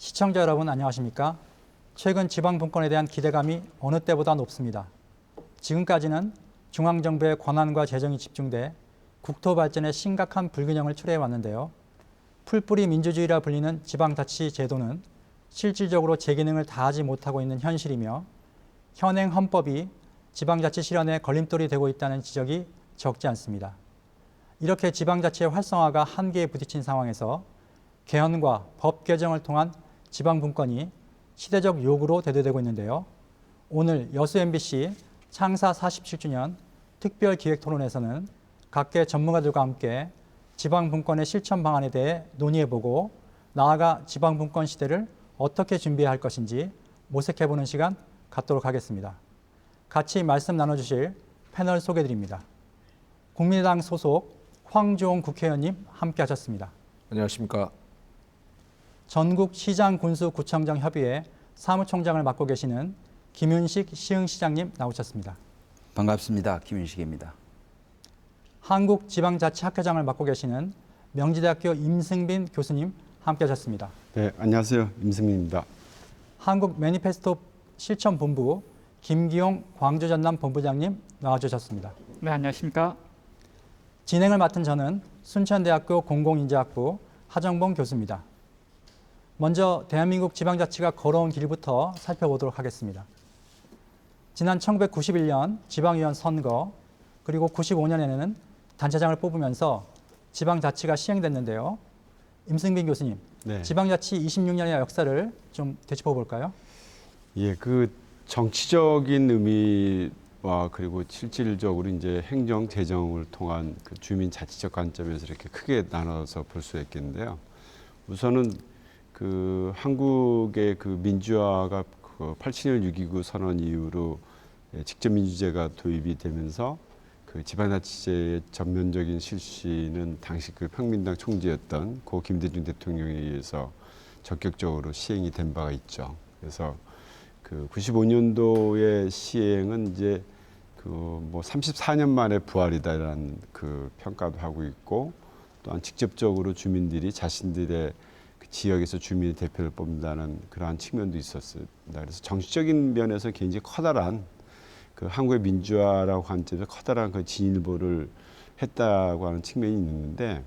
시청자 여러분 안녕하십니까? 최근 지방분권에 대한 기대감이 어느 때보다 높습니다. 지금까지는 중앙정부의 권한과 재정이 집중돼 국토 발전에 심각한 불균형을 초래해 왔는데요. 풀뿌리 민주주의라 불리는 지방자치 제도는 실질적으로 제 기능을 다하지 못하고 있는 현실이며 현행 헌법이 지방자치 실현에 걸림돌이 되고 있다는 지적이 적지 않습니다. 이렇게 지방자치의 활성화가 한계에 부딪힌 상황에서 개헌과 법 개정을 통한 지방분권이 시대적 요구로 대두되고 있는데요. 오늘 여수 MBC 창사 47주년 특별기획토론에서는 각계 전문가들과 함께 지방분권의 실천 방안에 대해 논의해보고 나아가 지방분권 시대를 어떻게 준비해야 할 것인지 모색해보는 시간 갖도록 하겠습니다. 같이 말씀 나눠주실 패널 소개드립니다. 국민의당 소속 황교안 국회의원님 함께하셨습니다. 안녕하십니까. 전국 시장군수구청장 협의회 사무총장을 맡고 계시는 김윤식 시흥시장님 나오셨습니다. 반갑습니다. 김윤식입니다. 한국지방자치학회장을 맡고 계시는 명지대학교 임승빈 교수님 함께하셨습니다. 네, 안녕하세요. 임승민입니다. 한국매니페스토 실천본부 김기용 광주전남 본부장님 나와주셨습니다. 네, 안녕하십니까. 진행을 맡은 저는 순천대학교 공공인재학부 하정봉 교수입니다. 먼저 대한민국 지방자치가 걸어온 길부터 살펴보도록 하겠습니다. 지난 1991년 지방의원 선거 그리고 95년에는 단체장을 뽑으면서 지방자치가 시행됐는데요. 임승빈 교수님, 네. 지방자치 26년의 역사를 좀 되짚어 볼까요? 예, 그 정치적인 의미와 그리고 실질적으로 이제 행정 재정을 통한 그 주민 자치적 관점에서 이렇게 크게 나눠서 볼 수 있겠는데요. 우선은 그 한국의 그 민주화가 그 87년 6.29 선언 이후로 직접 민주제가 도입이 되면서 그 지방자치제의 전면적인 실시는 당시 그 평민당 총재였던 고 김대중 대통령에 의해서 적극적으로 시행이 된 바가 있죠. 그래서 그 95년도의 시행은 이제 그 뭐 34년 만에 부활이다라는 그 평가도 하고 있고 또한 직접적으로 주민들이 자신들의 그 지역에서 주민의 대표를 뽑는다는 그러한 측면도 있었습니다. 그래서 정치적인 면에서 굉장히 커다란 그 한국의 민주화라고 관점에서 커다란 그 진일보를 했다고 하는 측면이 있는데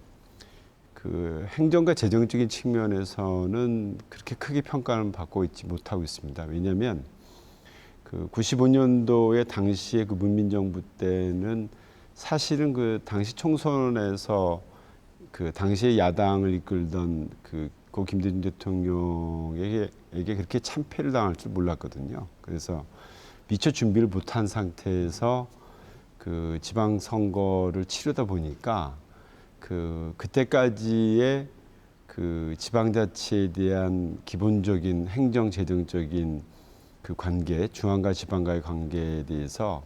그 행정과 재정적인 측면에서는 그렇게 크게 평가를 받고 있지 못하고 있습니다. 왜냐하면 그 95년도에 당시에 그 문민정부 때는 사실은 그 당시 총선에서 그 당시에 야당을 이끌던 그 고 김대중 대통령에게 그렇게 참패를 당할 줄 몰랐거든요. 그래서 미처 준비를 못한 상태에서 그 지방선거를 치르다 보니까 그때까지의 그 지방자치에 대한 기본적인 행정 재정적인 그 관계, 중앙과 지방과의 관계에 대해서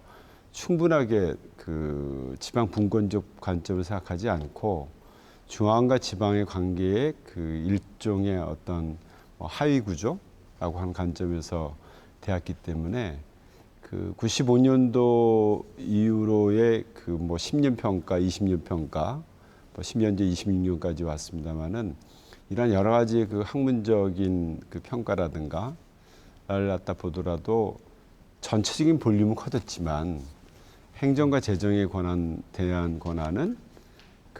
충분하게 그 지방 분권적 관점을 생각하지 않고 중앙과 지방의 관계에 그 일종의 어떤 하위 구조라고 하는 관점에서 대했기 때문에 그 95년도 이후로의 그 뭐 10년 평가, 20년 평가, 뭐 10년제 26년까지 왔습니다만은 이런 여러 가지 그 학문적인 그 평가라든가를 갖다 보더라도 전체적인 볼륨은 커졌지만 행정과 재정에 대한 권한은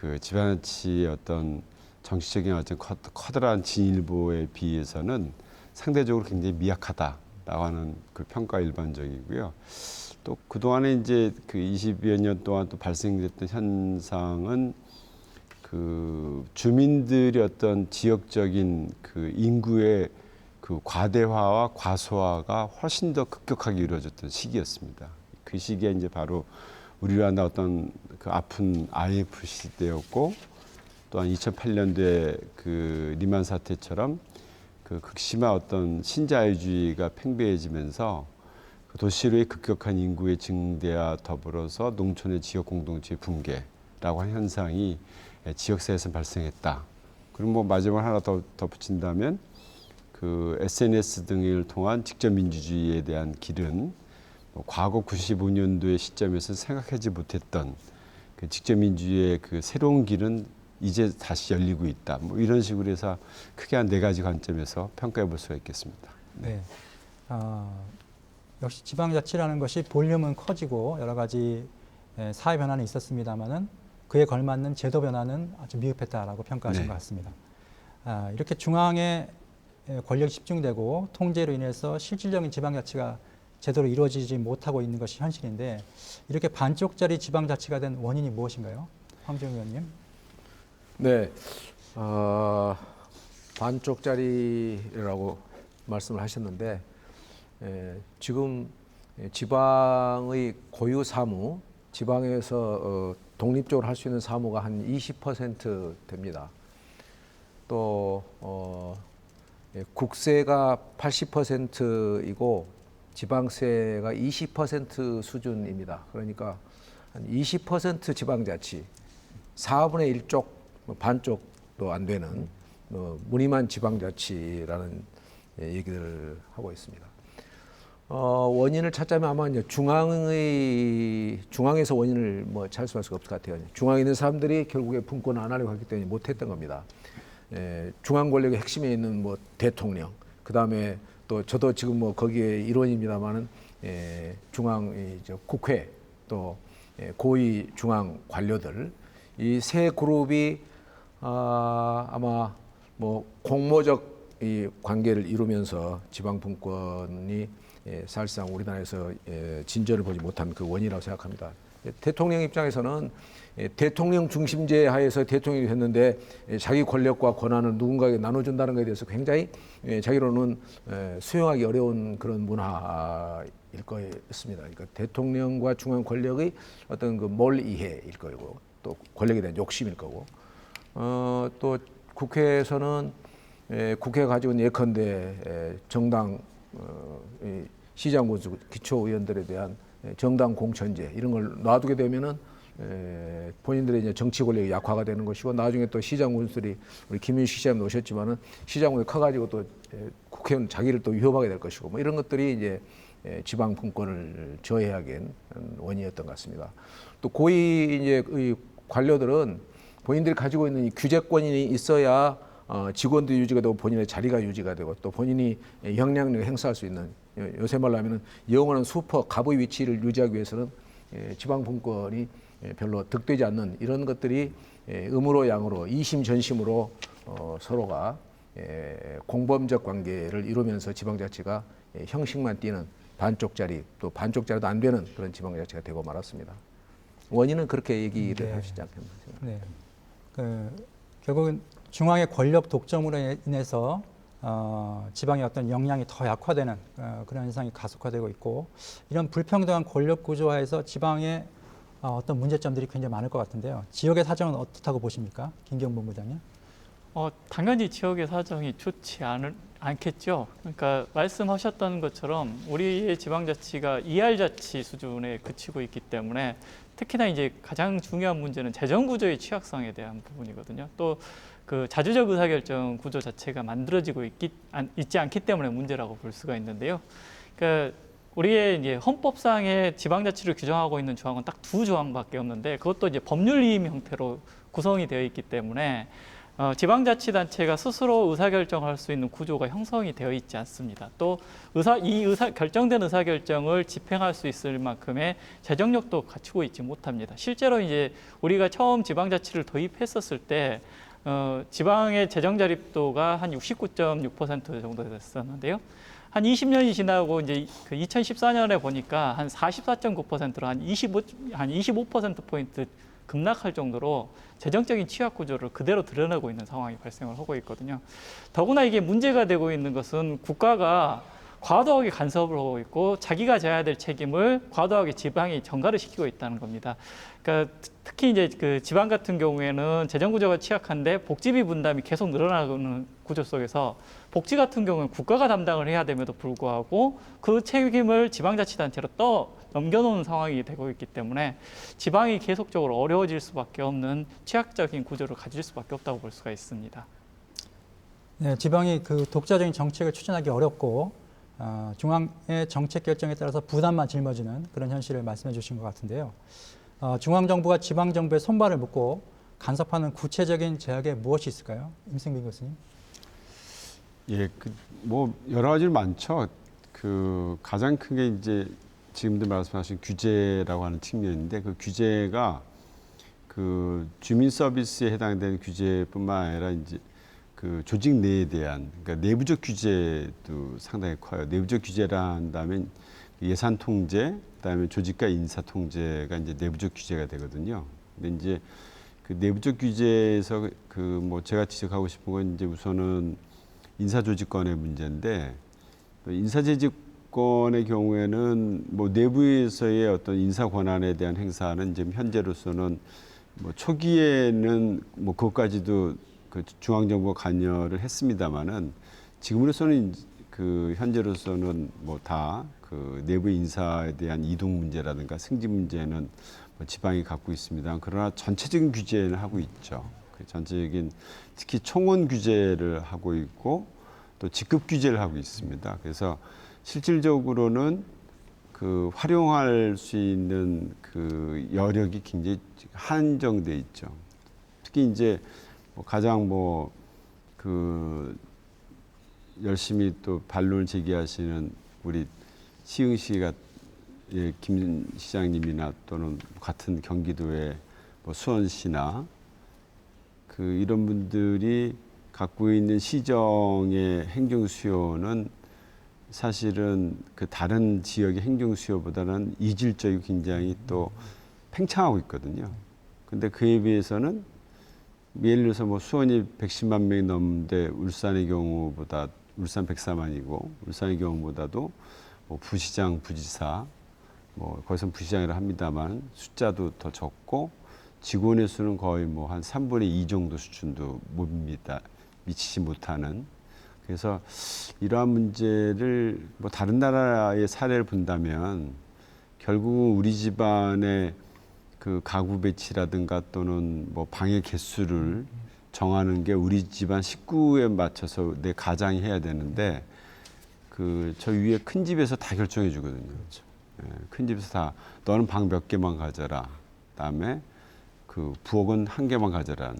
그 지방자치의 어떤 정치적인 어떤 커다란 진일보에 비해서는 상대적으로 굉장히 미약하다라고 하는 그 평가 일반적이고요. 또 그동안에 이제 그 20여 년 동안 또 발생됐던 현상은 그 주민들이 어떤 지역적인 그 인구의 그 과대화와 과소화가 훨씬 더 급격하게 이루어졌던 시기였습니다. 그 시기에 이제 바로 우리나라 어떤 그 아픈 IMF 시대였고 또한 2008년도에 그 리만 사태처럼 그 극심한 어떤 신자유주의가 팽배해지면서 그 도시로의 급격한 인구의 증대와 더불어서 농촌의 지역 공동체의 붕괴라고 하는 현상이 지역사회에서 발생했다. 그리고 뭐 마지막 하나 더 덧붙인다면 그 SNS 등을 통한 직접 민주주의에 대한 길은 과거 95년도의 시점에서 생각하지 못했던 그 직접 민주주의의 그 새로운 길은 이제 다시 열리고 있다. 뭐 이런 식으로 해서 크게 한 4가지 관점에서 평가해 볼 수가 있겠습니다. 네. 역시 지방자치라는 것이 볼륨은 커지고 여러 가지 사회 변화는 있었습니다만은 그에 걸맞는 제도 변화는 아주 미흡했다라고 평가하신 네. 것 같습니다. 이렇게 중앙에 권력이 집중되고 통제로 인해서 실질적인 지방자치가 제대로 이루어지지 못하고 있는 것이 현실인데 이렇게 반쪽짜리 지방자치가 된 원인이 무엇인가요? 황정우 의원님. 네, 반쪽짜리라고 말씀을 하셨는데 지금 지방의 고유 사무, 지방에서 독립적으로 할 수 있는 사무가 한 20% 됩니다. 또 국세가 80%이고 지방세가 20% 수준입니다. 그러니까 한 20% 지방자치, 4분의 1쪽, 반쪽도 안 되는 무늬만 지방자치라는 얘기를 하고 있습니다. 원인을 찾자면 아마 이제 중앙에서 원인을 뭐 찾을 수가 없을 것 같아요. 중앙에 있는 사람들이 결국에 분권을 안 하려고 했기 때문에 못했던 겁니다. 중앙 권력의 핵심에 있는 뭐 대통령, 그 다음에 또 저도 지금 뭐 거기에 일원입니다만은 국회 또 고위 중앙 관료들 이 세 그룹이 아마 뭐 공모적 이 관계를 이루면서 지방 분권이 사실상 우리나라에서 진전을 보지 못한 그 원인이라고 생각합니다. 대통령 입장에서는 대통령 중심제 하에서 대통령이 됐는데 자기 권력과 권한을 누군가에게 나눠준다는 것에 대해서 굉장히 자기로는 수용하기 어려운 그런 문화일 거였습니다. 그러니까 대통령과 중앙 권력의 어떤 그 몰이해일 거고 또 권력에 대한 욕심일 거고 또 국회에서는 국회가 가지고 있는 예컨대 정당 시장군수 기초의원들에 대한 정당 공천제 이런 걸 놔두게 되면은 본인들의 이제 정치 권력이 약화가 되는 것이고 나중에 또 시장군수들이 우리 김윤식 시장님 오셨지만은 시장군이 커가지고 또 국회의원 자기를 또 위협하게 될 것이고 뭐 이런 것들이 이제 지방 분권을 저해하게 한 원인이었던 것 같습니다. 또 고위 이제 의 관료들은 본인들이 가지고 있는 이 규제권이 있어야 직원도 유지가 되고 본인의 자리가 유지가 되고 또 본인이 영향력을 행사할 수 있는 요새 말로 하면은 영원한 슈퍼 갑의 위치를 유지하기 위해서는 지방 분권이 별로 득되지 않는 이런 것들이 음으로 양으로 이심전심으로 서로가 공범적 관계를 이루면서 지방자치가 형식만 띠는 반쪽짜리 또 반쪽짜리도 안 되는 그런 지방자치가 되고 말았습니다. 원인은 그렇게 얘기를 하시지 않겠나 생각합니다. 네. 결국은 중앙의 권력 독점으로 인해서 지방의 어떤 역량이 더 약화되는 그런 현상이 가속화되고 있고 이런 불평등한 권력 구조화에서 지방의 어떤 문제점들이 굉장히 많을 것 같은데요. 지역의 사정은 어떻다고 보십니까? 김기현 본부장님. 당연히 지역의 사정이 좋지 않겠죠. 그러니까 말씀하셨던 것처럼 우리의 지방자치가 이할자치 수준에 그치고 있기 때문에 특히나 이제 가장 중요한 문제는 재정구조의 취약성에 대한 부분이거든요. 또 그 자주적 의사결정 구조 자체가 만들어지고 있지 않기 때문에 문제라고 볼 수가 있는데요. 그러니까 우리의 이제 헌법상의 지방자치를 규정하고 있는 조항은 딱 2조항밖에 없는데 그것도 이제 법률위임 형태로 구성이 되어 있기 때문에 지방자치단체가 스스로 의사결정할 수 있는 구조가 형성이 되어 있지 않습니다. 또 결정된 의사결정을 집행할 수 있을 만큼의 재정력도 갖추고 있지 못합니다. 실제로 이제 우리가 처음 지방자치를 도입했었을 때 지방의 재정 자립도가 한 69.6% 정도 됐었는데요. 한 20년이 지나고 이제 그 2014년에 보니까 한 44.9%로 한 25%포인트 급락할 정도로 재정적인 취약 구조를 그대로 드러내고 있는 상황이 발생을 하고 있거든요. 더구나 이게 문제가 되고 있는 것은 국가가 과도하게 간섭을 하고 있고 자기가 져야 될 책임을 과도하게 지방이 전가를 시키고 있다는 겁니다. 그러니까 특히 이제 그 지방 같은 경우에는 재정 구조가 취약한데 복지비 분담이 계속 늘어나는 구조 속에서 복지 같은 경우는 국가가 담당을 해야 됨에도 불구하고 그 책임을 지방자치단체로 넘겨놓는 상황이 되고 있기 때문에 지방이 계속적으로 어려워질 수밖에 없는 취약적인 구조를 가질 수밖에 없다고 볼 수가 있습니다. 네, 지방이 그 독자적인 정책을 추진하기 어렵고 중앙의 정책 결정에 따라서 부담만 짊어지는 그런 현실을 말씀해 주신 것 같은데요. 중앙정부가 지방정부의 손발을 묶고 간섭하는 구체적인 제약에 무엇이 있을까요? 임승빈 교수님. 예, 뭐 여러 가지 많죠. 가장 큰 게 이제 지금도 말씀하신 규제라고 하는 측면인데 그 규제가 주민 서비스에 해당되는 규제뿐만 아니라 이제 조직 내에 대한 그러니까 내부적 규제도 상당히 커요. 내부적 규제라 한다면 예산 통제, 그다음에 조직과 인사 통제가 이제 내부적 규제가 되거든요. 근데 이제 그 내부적 규제에서 뭐 제가 지적하고 싶은 건 이제 우선은 인사조직권의 문제인데 인사재직권의 경우에는 뭐 내부에서의 어떤 인사 권한에 대한 행사는 지금 현재로서는 뭐 초기에는 뭐 그것까지도 중앙정부가 관여를 했습니다마는 지금으로서는 현재로서는 뭐 다 내부 인사에 대한 이동 문제라든가 승진 문제는 뭐 지방이 갖고 있습니다. 그러나 전체적인 규제는 하고 있죠. 전체적인 특히 총원 규제를 하고 있고 또 직급 규제를 하고 있습니다. 그래서 실질적으로는 활용할 수 있는 여력이 굉장히 한정돼 있죠. 특히 이제 가장 열심히 또 반론을 제기하시는 우리 시흥시가 김 시장님이나 또는 같은 경기도의 수원시나 이런 분들이 갖고 있는 시정의 행정 수요는 사실은 다른 지역의 행정 수요보다는 이질적이고 굉장히 또 팽창하고 있거든요. 근데 그에 비해서는 예를 들어서 수원이 110만 명이 넘는데 울산 104만이고 울산의 경우보다도 부시장, 부지사, 거기선 부시장이라 합니다만 숫자도 더 적고 직원의 수는 거의 한 3분의 2 정도 수준도 미치지 못하는. 그래서 이러한 문제를 다른 나라의 사례를 본다면 결국은 우리 집안의 가구 배치라든가 또는 방의 개수를 정하는 게 우리 집안 식구에 맞춰서 내 가장이 해야 되는데 저 위에 큰 집에서 다 결정해 주거든요. 그렇죠. 큰 집에서 다 너는 방 몇 개만 가져라. 그다음에 부엌은 1개만 가져라.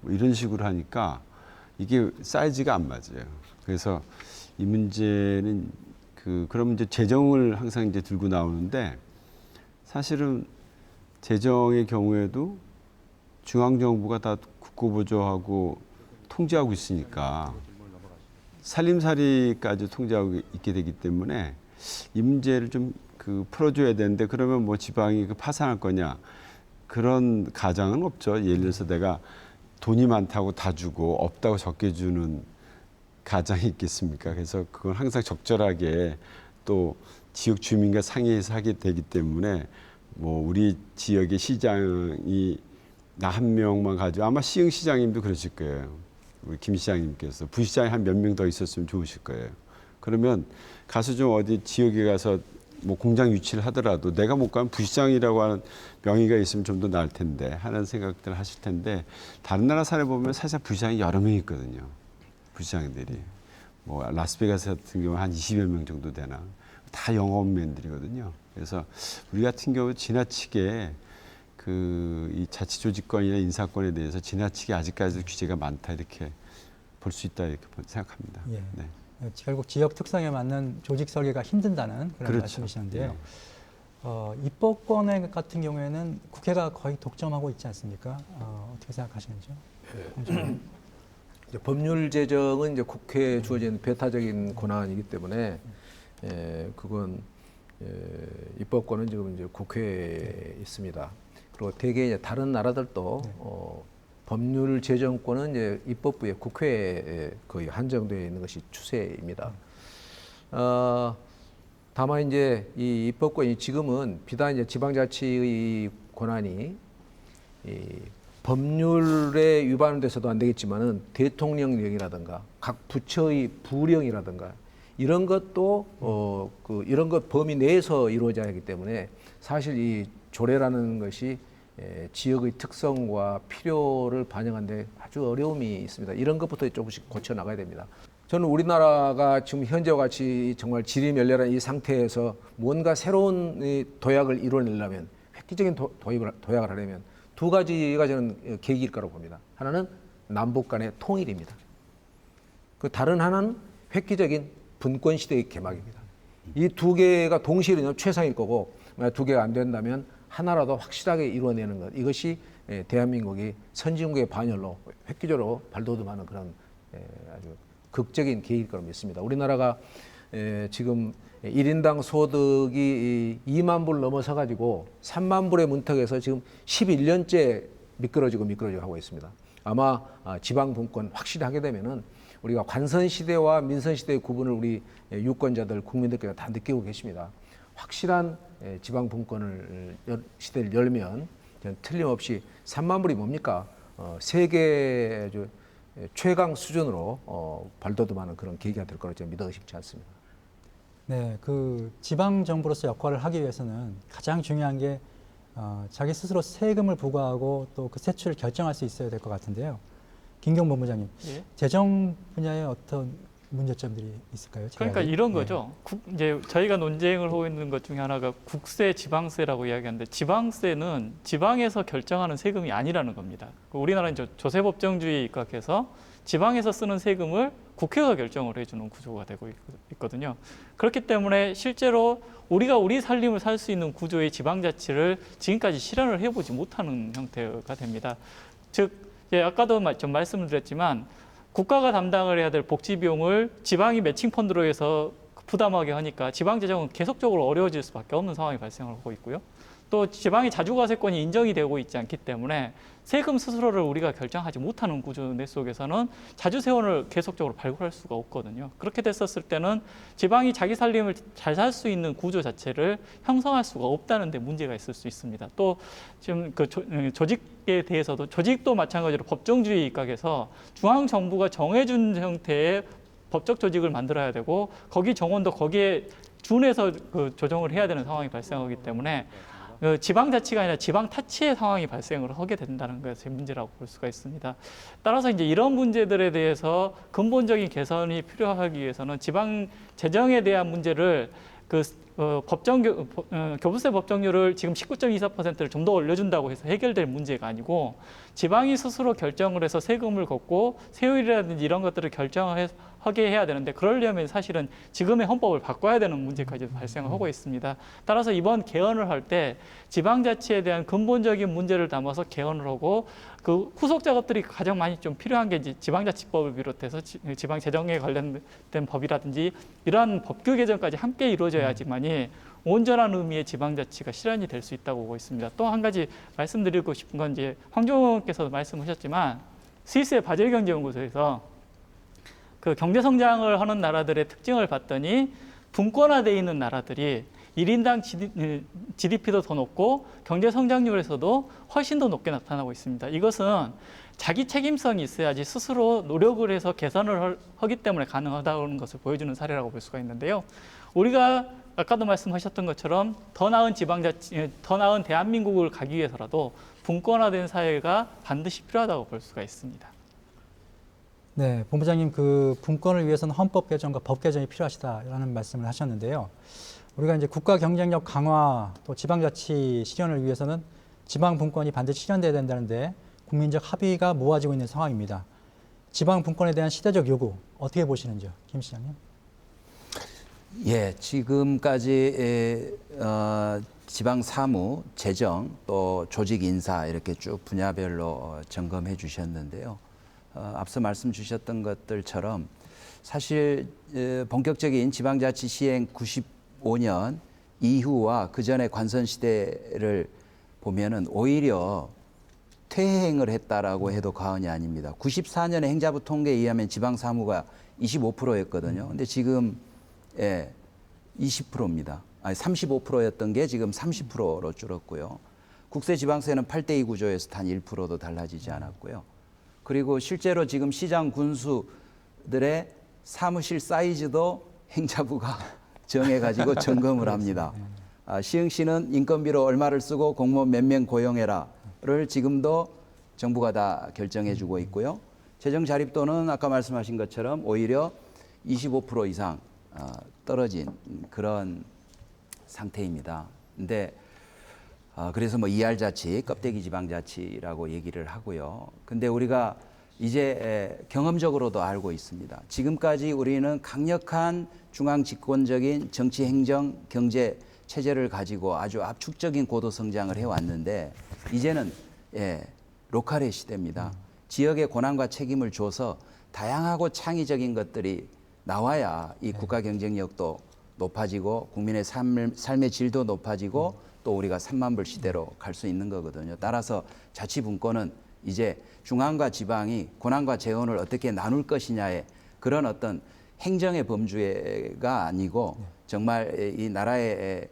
뭐 이런 식으로 하니까 이게 사이즈가 안 맞아요. 그래서 이 문제는 그런 문제 재정을 항상 이제 들고 나오는데 사실은 재정의 경우에도 중앙정부가 다 국고보조하고 통제하고 있으니까 살림살이까지 통제하고 있게 되기 때문에 이 문제를 좀 풀어줘야 되는데 그러면 지방이 파산할 거냐 그런 가장은 없죠. 예를 들어서 내가 돈이 많다고 다 주고 없다고 적게 주는 가장이 있겠습니까? 그래서 그건 항상 적절하게 또 지역 주민과 상의해서 하게 되기 때문에 우리 지역의 시장이 나 한 명만 가지고 아마 시흥 시장님도 그러실 거예요. 우리 김 시장님께서 부시장이 한 몇 명 더 있었으면 좋으실 거예요. 그러면 가서 좀 어디 지역에 가서 공장 유치를 하더라도 내가 못 가면 부시장이라고 하는 명의가 있으면 좀 더 나을 텐데 하는 생각들을 하실 텐데 다른 나라 사례 보면 사실 부시장이 여러 명 있거든요. 부시장들이 라스베가스 같은 경우 한 20여 명 정도 되나 다 영업맨들이거든요. 그래서 우리 같은 경우 지나치게 이 자치조직권이나 인사권에 대해서 지나치게 아직까지도 규제가 많다 이렇게 볼 수 있다 이렇게 생각합니다. 예. 네. 결국 지역 특성에 맞는 조직 설계가 힘든다는 그런 그렇죠. 말씀이시는데요. 네. 입법권 같은 경우에는 국회가 거의 독점하고 있지 않습니까? 어떻게 생각하시는지요? 이제 법률 제정은 이제 국회에 주어진 배타적인 권한이기 때문에 그건 입법권은 지금 이제 국회에 있습니다. 그리고 대개 이제 다른 나라들도 법률 제정권은 이제 입법부의 국회에 거의 한정되어 있는 것이 추세입니다. 다만 이제 이 입법권이 지금은 비단 이제 지방자치의 권한이 이 법률에 위반돼서도 안 되겠지만은 대통령령이라든가 각 부처의 부령이라든가 이런 것도 이런 것 범위 내에서 이루어져야 하기 때문에 사실 이 조례라는 것이 지역의 특성과 필요를 반영하는데 아주 어려움이 있습니다. 이런 것부터 조금씩 고쳐 나가야 됩니다. 저는 우리나라가 지금 현재와 같이 정말 지리멸렬한 이 상태에서 뭔가 새로운 도약을 이루어내려면 획기적인 도약을 하려면 두 가지가 저는 계기일 거라고 봅니다. 하나는 남북 간의 통일입니다. 그 다른 하나는 획기적인 분권 시대의 개막입니다. 이 두 개가 동시에 이루어지면 최상일 거고 만약 두 개가 안 된다면 하나라도 확실하게 이루어내는 것, 이것이 대한민국이 선진국의 반열로 획기적으로 발돋움하는 그런 아주 극적인 계기일 거라고 믿습니다. 우리나라가 지금 1인당 소득이 2만 불 넘어서 가지고 3만 불의 문턱에서 지금 11년째 미끄러지고 하고 있습니다. 아마 지방 분권 확실히 하게 되면은 우리가 관선 시대와 민선 시대의 구분을 우리 유권자들 국민들께서 다 느끼고 계십니다. 확실한 지방 분권을 시대를 열면 틀림없이 3만 불이 뭡니까? 세계 최강 수준으로 발돋움하는 그런 계기가 될 거라고 저는 믿어 의심치 않습니다. 네, 그 지방 정부로서 역할을 하기 위해서는 가장 중요한 게 자기 스스로 세금을 부과하고 또 그 세출을 결정할 수 있어야 될 것 같은데요. 김경 본부장님, 예. 재정 분야에 어떤 문제점들이 있을까요? 그러니까 이런 거죠. 이제 저희가 논쟁을 하고 있는 것 중에 하나가 국세, 지방세라고 이야기하는데 지방세는 지방에서 결정하는 세금이 아니라는 겁니다. 우리나라는 조세법정주의에 입각해서 지방에서 쓰는 세금을 국회가 결정을 해주는 구조가 되고 있거든요. 그렇기 때문에 실제로 우리가 우리 살림을 살 수 있는 구조의 지방자치를 지금까지 실현을 해보지 못하는 형태가 됩니다. 즉, 아까도 좀 말씀을 드렸지만 국가가 담당을 해야 될 복지 비용을 지방이 매칭 펀드로 해서 부담하게 하니까 지방 재정은 계속적으로 어려워질 수밖에 없는 상황이 발생을 하고 있고요. 또 지방의 자주과세권이 인정이 되고 있지 않기 때문에 세금 스스로를 우리가 결정하지 못하는 구조 내 속에서는 자주세원을 계속적으로 발굴할 수가 없거든요. 그렇게 됐었을 때는 지방이 자기 살림을 잘 살 수 있는 구조 자체를 형성할 수가 없다는 데 문제가 있을 수 있습니다. 또 지금 그 조직에 대해서도 조직도 마찬가지로 법정주의 입각에서 중앙정부가 정해준 형태의 법적 조직을 만들어야 되고 거기 정원도 거기에 준해서 그 조정을 해야 되는 상황이 발생하기 때문에 지방자치가 아니라 지방타치의 상황이 발생을 하게 된다는 것이 문제라고 볼 수가 있습니다. 따라서 이제 이런 문제들에 대해서 근본적인 개선이 필요하기 위해서는 지방 재정에 대한 문제를 교부세 법정률을 지금 19.24%를 좀 더 올려준다고 해서 해결될 문제가 아니고 지방이 스스로 결정을 해서 세금을 걷고 세율이라든지 이런 것들을 결정하게 해야 되는데 그러려면 사실은 지금의 헌법을 바꿔야 되는 문제까지도 발생을 하고 있습니다. 따라서 이번 개헌을 할 때 지방자치에 대한 근본적인 문제를 담아서 개헌을 하고 그 후속 작업들이 가장 많이 좀 필요한 게 지방자치법을 비롯해서 지방재정에 관련된 법이라든지 이러한 법규 개정까지 함께 이루어져야지만이 온전한 의미의 지방자치가 실현이 될 수 있다고 보고 있습니다. 또 한 가지 말씀드리고 싶은 건 이제 황정호 의원께서도 말씀하셨지만 스위스의 바젤경제연구소에서 그 경제 성장을 하는 나라들의 특징을 봤더니 분권화되어 있는 나라들이 1인당 GDP도 더 높고 경제 성장률에서도 훨씬 더 높게 나타나고 있습니다. 이것은 자기 책임성이 있어야지 스스로 노력을 해서 개선을 하기 때문에 가능하다는 것을 보여주는 사례라고 볼 수가 있는데요. 우리가 아까도 말씀하셨던 것처럼 더 나은 지방자치, 더 나은 대한민국을 가기 위해서라도 분권화된 사회가 반드시 필요하다고 볼 수가 있습니다. 네, 본부장님 그 분권을 위해서는 헌법 개정과 법 개정이 필요하시다라는 말씀을 하셨는데요. 우리가 이제 국가 경쟁력 강화 또 지방자치 실현을 위해서는 지방 분권이 반드시 실현돼야 된다는데 국민적 합의가 모아지고 있는 상황입니다. 지방 분권에 대한 시대적 요구 어떻게 보시는지요, 김 시장님? 예, 지금까지 지방 사무, 재정, 또 조직 인사 이렇게 쭉 분야별로 점검해 주셨는데요. 앞서 말씀 주셨던 것들처럼 사실 본격적인 지방자치 시행 95년 이후와 그 전에 관선 시대를 보면은 오히려 퇴행을 했다라고 해도 과언이 아닙니다. 94년에 행자부 통계에 의하면 지방 사무가 25%였거든요. 근데 지금 20%입니다. 아니 35%였던 게 지금 30%로 줄었고요. 국세 지방세는 8대2 구조에서 단 1%도 달라지지 않았고요. 그리고 실제로 지금 시장 군수들의 사무실 사이즈도 행자부가 정해가지고 점검을 합니다. 시흥시는 인건비로 얼마를 쓰고 공무원 몇 명 고용해라를 지금도 정부가 다 결정해주고 있고요. 재정 자립도는 아까 말씀하신 것처럼 오히려 25% 이상 떨어진 그런 상태입니다. 근데 그래서 뭐 ER 자치, 껍데기 지방 자치라고 얘기를 하고요. 근데 우리가 이제 경험적으로도 알고 있습니다. 지금까지 우리는 강력한 중앙 집권적인 정치, 행정, 경제 체제를 가지고 아주 압축적인 고도 성장을 해왔는데 이제는 로컬의 시대입니다. 지역의 권한과 책임을 줘서 다양하고 창의적인 것들이 나와야 이 국가 경쟁력도 높아지고 국민의 삶의 질도 높아지고 또 우리가 3만 불 시대로 갈 수 있는 거거든요. 따라서 자치분권은 이제 중앙과 지방이 권한과 재원을 어떻게 나눌 것이냐의 그런 어떤 행정의 범주가 아니고 정말 이 나라의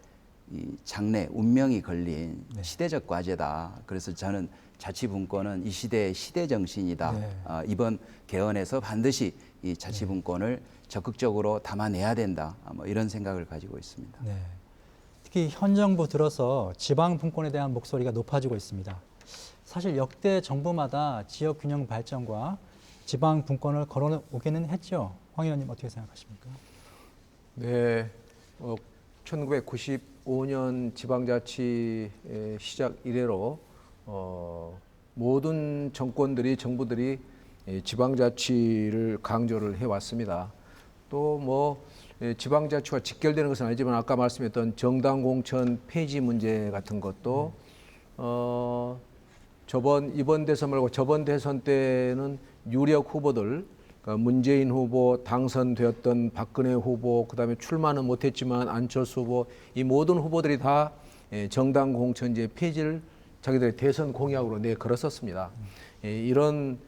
이 장래, 운명이 걸린 시대적 과제다. 그래서 저는 자치분권은 이 시대의 시대 정신이다. 이번 개헌에서 반드시 이 자치분권을 적극적으로 담아내야 된다. 뭐 이런 생각을 가지고 있습니다. 네. 특히 현 정부 들어서 지방 분권에 대한 목소리가 높아지고 있습니다. 사실 역대 정부마다 지역 균형 발전과 지방 분권을 걸어오기는 했죠. 황 의원님 어떻게 생각하십니까? 네, 1995년 지방자치 시작 이래로 모든 정부들이 지방자치를 강조를 해왔습니다. 또 뭐 지방자치와 직결되는 것은 아니지만 아까 말씀했던 정당공천 폐지 문제 같은 것도 이번 대선 말고 저번 대선 때는 유력 후보들, 그러니까 문재인 후보, 당선되었던 박근혜 후보, 그다음에 출마는 못했지만 안철수 후보, 이 모든 후보들이 다 정당 공천제 폐지를 자기들의 대선 공약으로 내걸었었습니다. 이런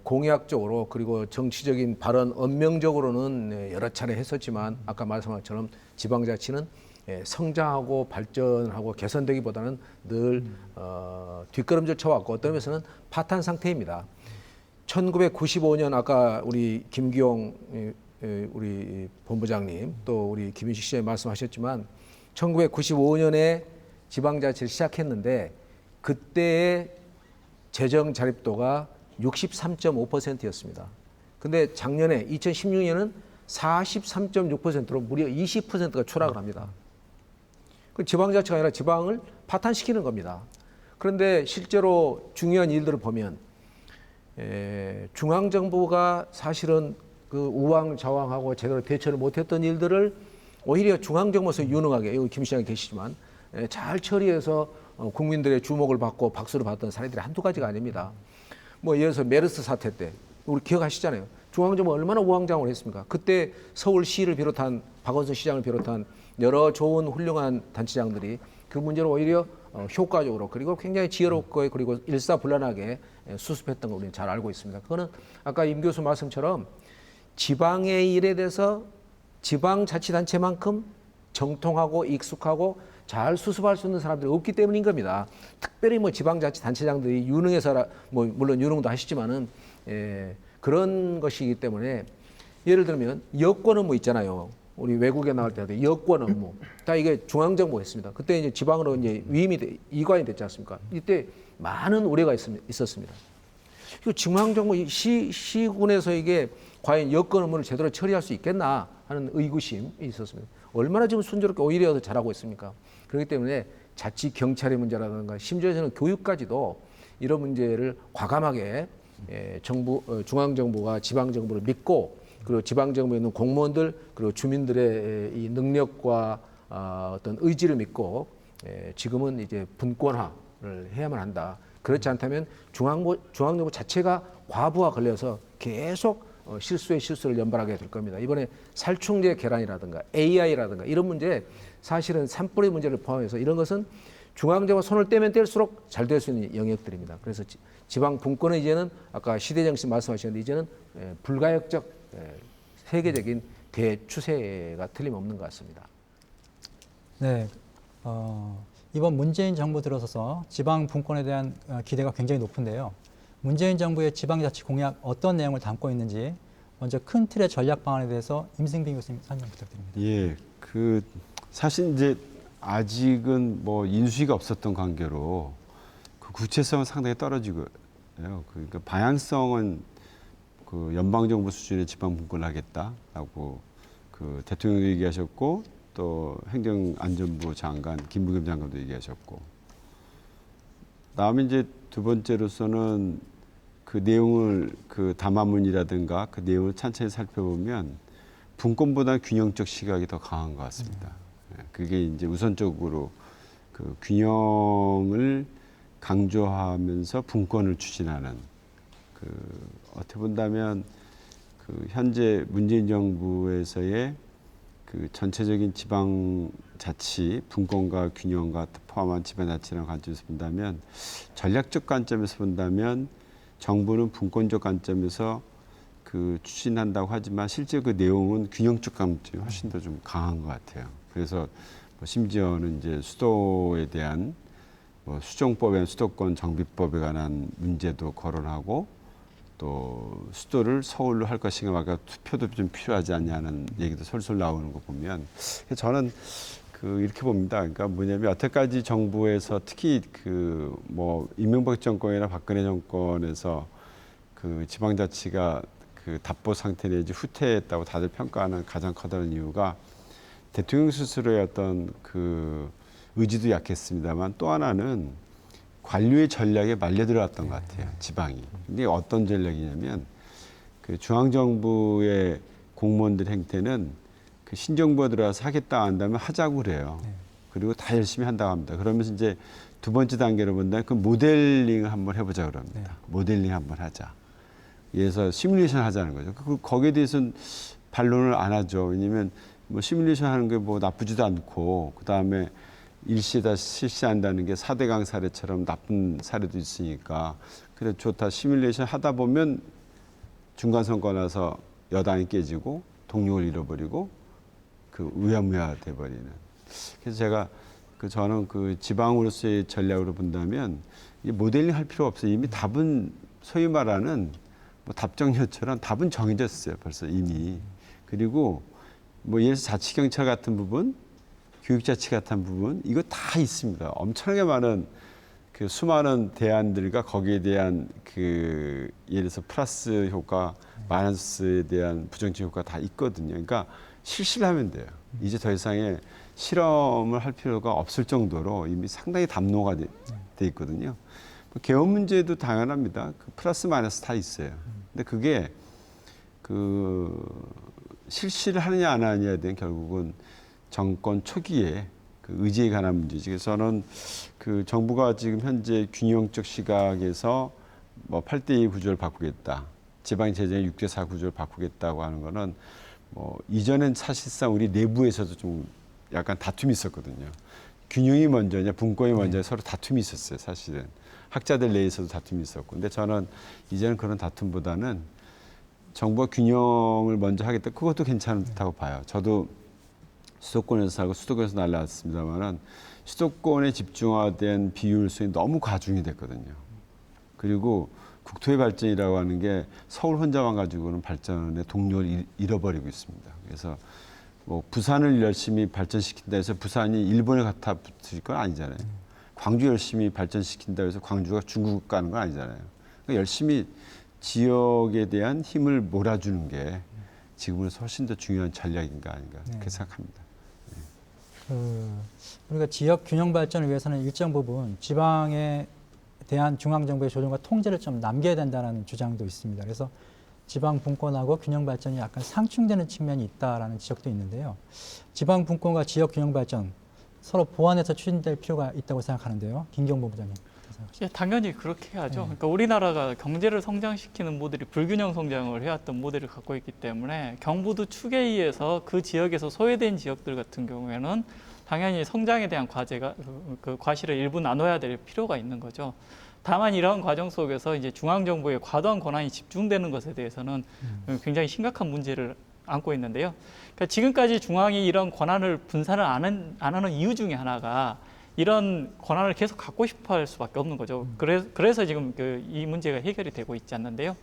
공약적으로 그리고 정치적인 발언 언명적으로는 여러 차례 했었지만 아까 말씀한 것처럼 지방자치는 성장하고 발전하고 개선되기보다는 늘 뒷걸음질 쳐왔고 어떤 면에서는 파탄 상태입니다. 1995년 아까 우리 김기용 우리 본부장님 또 우리 김윤식 시장님 말씀하셨지만 1995년에 지방자치를 시작했는데 그때의 재정 자립도가 63.5%였습니다. 근데 작년에 2016년은 43.6%로 무려 20%가 추락을 합니다. 그 지방자치가 아니라 지방을 파탄시키는 겁니다. 그런데 실제로 중요한 일들을 보면 중앙정부가 사실은 그 우왕좌왕하고 제대로 대처를 못했던 일들을 오히려 중앙정부에서 유능하게 여기 김 시장이 계시지만 잘 처리해서 국민들의 주목을 받고 박수를 받던 사례들이 한두 가지가 아닙니다. 뭐 예를 들어서 메르스 사태 때 우리 기억하시잖아요. 중앙정부가 얼마나 우왕좌왕을 했습니까? 그때 서울시를 비롯한 박원순 시장을 비롯한 여러 좋은 훌륭한 단체장들이 그 문제를 오히려 효과적으로 그리고 굉장히 지혜롭고 그리고 일사불란하게 수습했던 걸 우리는 잘 알고 있습니다. 그거는 아까 임 교수 말씀처럼 지방의 일에 대해서 지방자치단체만큼 정통하고 익숙하고 잘 수습할 수 있는 사람들이 없기 때문인 겁니다. 특별히 뭐 지방자치단체장들이 유능해서 뭐 물론 유능도 하시지만은 그런 것이기 때문에 예를 들면 여권 업무 있잖아요. 우리 외국에 나갈 때도 여권 업무 다 이게 중앙정부가 했습니다. 그때 이제 지방으로 이제 이관이 됐지 않습니까? 이때 많은 우려가 있었습니다. 이 중앙정부 시군에서 이게 과연 여권 업무를 제대로 처리할 수 있겠나 하는 의구심이 있었습니다. 얼마나 지금 순조롭게 오히려 더 잘하고 있습니까? 그렇기 때문에 자치 경찰의 문제라든가 심지어는 교육까지도 이런 문제를 과감하게 중앙정부가 지방정부를 믿고 그리고 지방정부에 있는 공무원들 그리고 주민들의 이 능력과 어떤 의지를 믿고 지금은 이제 분권화를 해야만 한다. 그렇지 않다면 중앙정부 자체가 과부하 걸려서 계속 실수에 실수를 연발하게 될 겁니다. 이번에 살충제 계란이라든가 AI라든가 이런 문제 사실은 산불의 문제를 포함해서 이런 것은 중앙정부가 손을 떼면 뗄수록 잘 될 수 있는 영역들입니다. 그래서 지방 분권은 이제는 아까 시대정신 말씀하셨는데 이제는 불가역적 세계적인 대추세가 틀림없는 것 같습니다. 네, 이번 문재인 정부 들어서서 지방 분권에 대한 기대가 굉장히 높은데요. 문재인 정부의 지방자치 공약 어떤 내용을 담고 있는지 먼저 큰 틀의 전략 방안에 대해서 임승빈 교수님 설명 부탁드립니다. 예, 그 사실 이제 아직은 뭐 인수위가 없었던 관계로 그 구체성은 상당히 떨어지고요. 그러니까 방향성은 그 연방정부 수준의 지방 분권을 하겠다라고 그 대통령도 얘기하셨고 또 행정안전부 장관 김부겸 장관도 얘기하셨고, 다음에 이제 두 번째로서는 그 내용을 그 담화문이라든가 그 내용을 천천히 살펴보면 분권보다 균형적 시각이 더 강한 것 같습니다. 그게 이제 우선적으로 그 균형을 강조하면서 분권을 추진하는, 그 어떻게 본다면 그 현재 문재인 정부에서의 그 전체적인 지방자치 분권과 균형과 포함한 지방자치라는 관점에서 본다면, 전략적 관점에서 본다면 정부는 분권적 관점에서 그 추진한다고 하지만 실제 그 내용은 균형적 관점이 훨씬 더 좀 강한 것 같아요. 그래서 뭐 심지어는 이제 수도에 대한 뭐 수정법에 수도권 정비법에 관한 문제도 거론하고, 또 수도를 서울로 할 것인가 말까 투표도 좀 필요하지 않냐는 얘기도 솔솔 나오는 거 보면, 저는 그 이렇게 봅니다. 그러니까 뭐냐면 여태까지 정부에서 특히 그 뭐 이명박 정권이나 박근혜 정권에서 그 지방자치가 그 답보 상태 내지 후퇴했다고 다들 평가하는 가장 커다란 이유가 대통령 스스로의 어떤 그 의지도 약했습니다만, 또 하나는 관료의 전략에 말려 들어갔던 것 같아요, 지방이. 근데 어떤 전략이냐면, 그 중앙정부의 공무원들 행태는 그 신정부가 들어와서 하겠다 한다면 하자고 그래요. 그리고 다 열심히 한다고 합니다. 그러면서 이제 두 번째 단계로 본다면 그 모델링을 한번 해보자 그럽니다. 모델링 한번 하자. 그래서 시뮬레이션 하자는 거죠. 거기에 대해서는 반론을 안 하죠. 왜냐하면 뭐 시뮬레이션 하는 게 뭐 나쁘지도 않고, 그 다음에 일시에다 실시한다는 게 4대강 사례처럼 나쁜 사례도 있으니까 그래 좋다. 시뮬레이션 하다 보면 중간선거 나서 여당이 깨지고 동력을 잃어버리고 그 의아무야 돼버리는. 그래서 제가 저는 그 지방으로서의 전략으로 본다면 이 모델링 할 필요 없어요. 이미 답은 소위 말하는 뭐 답정료처럼 답은 정해졌어요. 벌써 이미. 그리고 뭐 예를 들어서 자치경찰 같은 부분, 교육자치 같은 부분, 이거 다 있습니다. 엄청나게 많은 그 수많은 대안들과 거기에 대한 그 예를 들어서 플러스 효과, 마이너스에 대한 부정적 효과 다 있거든요. 그러니까 실시를 하면 돼요. 이제 더 이상의 실험을 할 필요가 없을 정도로 이미 상당히 담노가 돼 있거든요. 개헌 문제도 당연합니다. 그 플러스 마이너스 다 있어요. 근데 그게 그 실시를 하느냐 안 하느냐에 대한 결국은 정권 초기에 그 의지에 관한 문제지. 그래서 저는 그 정부가 지금 현재 균형적 시각에서 뭐 8대2 구조를 바꾸겠다, 지방 재정의 6대4 구조를 바꾸겠다고 하는 거는 뭐 이전엔 사실상 우리 내부에서도 좀 약간 다툼이 있었거든요. 균형이 먼저냐 분권이 먼저냐 서로 다툼이 있었어요. 사실은 학자들 내에서도 다툼이 있었고, 근데 저는 이제는 그런 다툼보다는 정부가 균형을 먼저 하겠다, 그것도 괜찮다고 봐요. 저도 수도권에서 살고 수도권에서 날라왔습니다만은 수도권에 집중화된 비효율성이 너무 과중이 됐거든요. 그리고 국토의 발전이라고 하는 게 서울 혼자만 가지고는 발전의 동력을 잃어버리고 있습니다. 그래서 뭐 부산을 열심히 발전시킨다 해서 부산이 일본에 갖다 붙을 건 아니잖아요. 광주 열심히 발전시킨다 해서 광주가 중국 가는 건 아니잖아요. 그러니까 열심히 지역에 대한 힘을 몰아주는 게 지금은 훨씬 더 중요한 전략인가 아닌가 그렇게 생각합니다. 우리가 지역 균형 발전을 위해서는 일정 부분 지방에 대한 중앙 정부의 조정과 통제를 좀 남겨야 된다는 주장도 있습니다. 그래서 지방 분권하고 균형 발전이 약간 상충되는 측면이 있다라는 지적도 있는데요. 지방 분권과 지역 균형 발전 서로 보완해서 추진될 필요가 있다고 생각하는데요. 김경보 부장님. 예, 당연히 그렇게 해야죠. 그러니까 우리나라가 경제를 성장시키는 모델이 불균형 성장을 해왔던 모델을 갖고 있기 때문에 경부도 축에 의해서 그 지역에서 소외된 지역들 같은 경우에는 당연히 성장에 대한 과제가 그 과실을 일부 나눠야 될 필요가 있는 거죠. 다만 이러한 과정 속에서 이제 중앙 정부의 과도한 권한이 집중되는 것에 대해서는 굉장히 심각한 문제를 안고 있는데요. 그러니까 지금까지 중앙이 이런 권한을 분산을 안 하는 이유 중에 하나가 이런 권한을 계속 갖고 싶어 할 수밖에 없는 거죠. 그래서 지금 이 문제가 해결이 되고 있지 않는데요.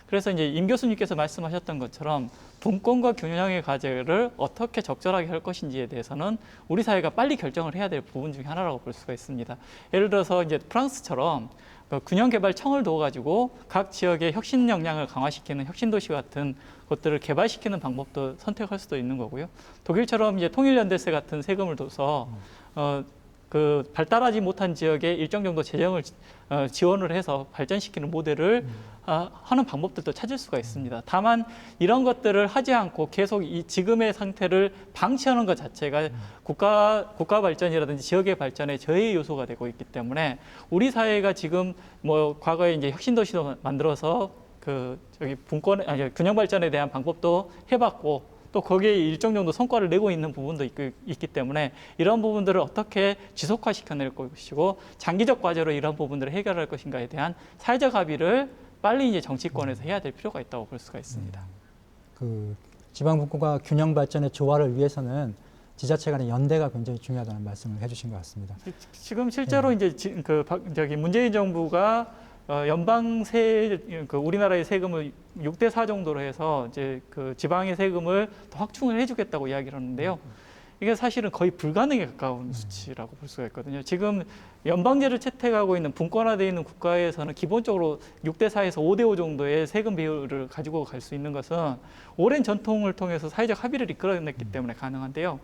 그래서 이제 임 교수님께서 말씀하셨던 것처럼 분권과 균형의 과제를 어떻게 적절하게 할 것인지에 대해서는 우리 사회가 빨리 결정을 해야 될 부분 중에 하나라고 볼 수가 있습니다. 예를 들어서 이제 프랑스처럼 그 균형개발청을 둬가지고 각 지역의 혁신 역량을 강화시키는 혁신도시 같은 것들을 개발시키는 방법도 선택할 수도 있는 거고요. 독일처럼 이제 통일연대세 같은 세금을 둬서 그 발달하지 못한 지역에 일정 정도 재정을 지원을 해서 발전시키는 모델을 하는 방법들도 찾을 수가 있습니다. 다만 이런 것들을 하지 않고 계속 이 지금의 상태를 방치하는 것 자체가 국가 발전이라든지 지역의 발전에 저해 요소가 되고 있기 때문에 우리 사회가 지금 뭐 과거에 이제 혁신도시도 만들어서 그 저기 균형 발전에 대한 방법도 해봤고 또 거기에 일정 정도 성과를 내고 있는 부분도 있기 때문에 이런 부분들을 어떻게 지속화시켜낼 것이고 장기적 과제로 이런 부분들을 해결할 것인가에 대한 사회적 합의를 빨리 이제 정치권에서 해야 될 필요가 있다고 볼 수가 있습니다. 그 지방 분권과 균형 발전의 조화를 위해서는 지자체 간의 연대가 굉장히 중요하다는 말씀을 해주신 것 같습니다. 지금 실제로 이제 문재인 정부가 연방세 우리나라의 세금을 6대 4 정도로 해서 이제 그 지방의 세금을 더 확충을 해주겠다고 이야기를 하는데요. 이게 사실은 거의 불가능에 가까운 수치라고 볼 수가 있거든요. 지금 연방제를 채택하고 있는 분권화되어 있는 국가에서는 기본적으로 6대 4에서 5대 5 정도의 세금 비율을 가지고 갈 수 있는 것은 오랜 전통을 통해서 사회적 합의를 이끌어냈기 때문에 가능한데요.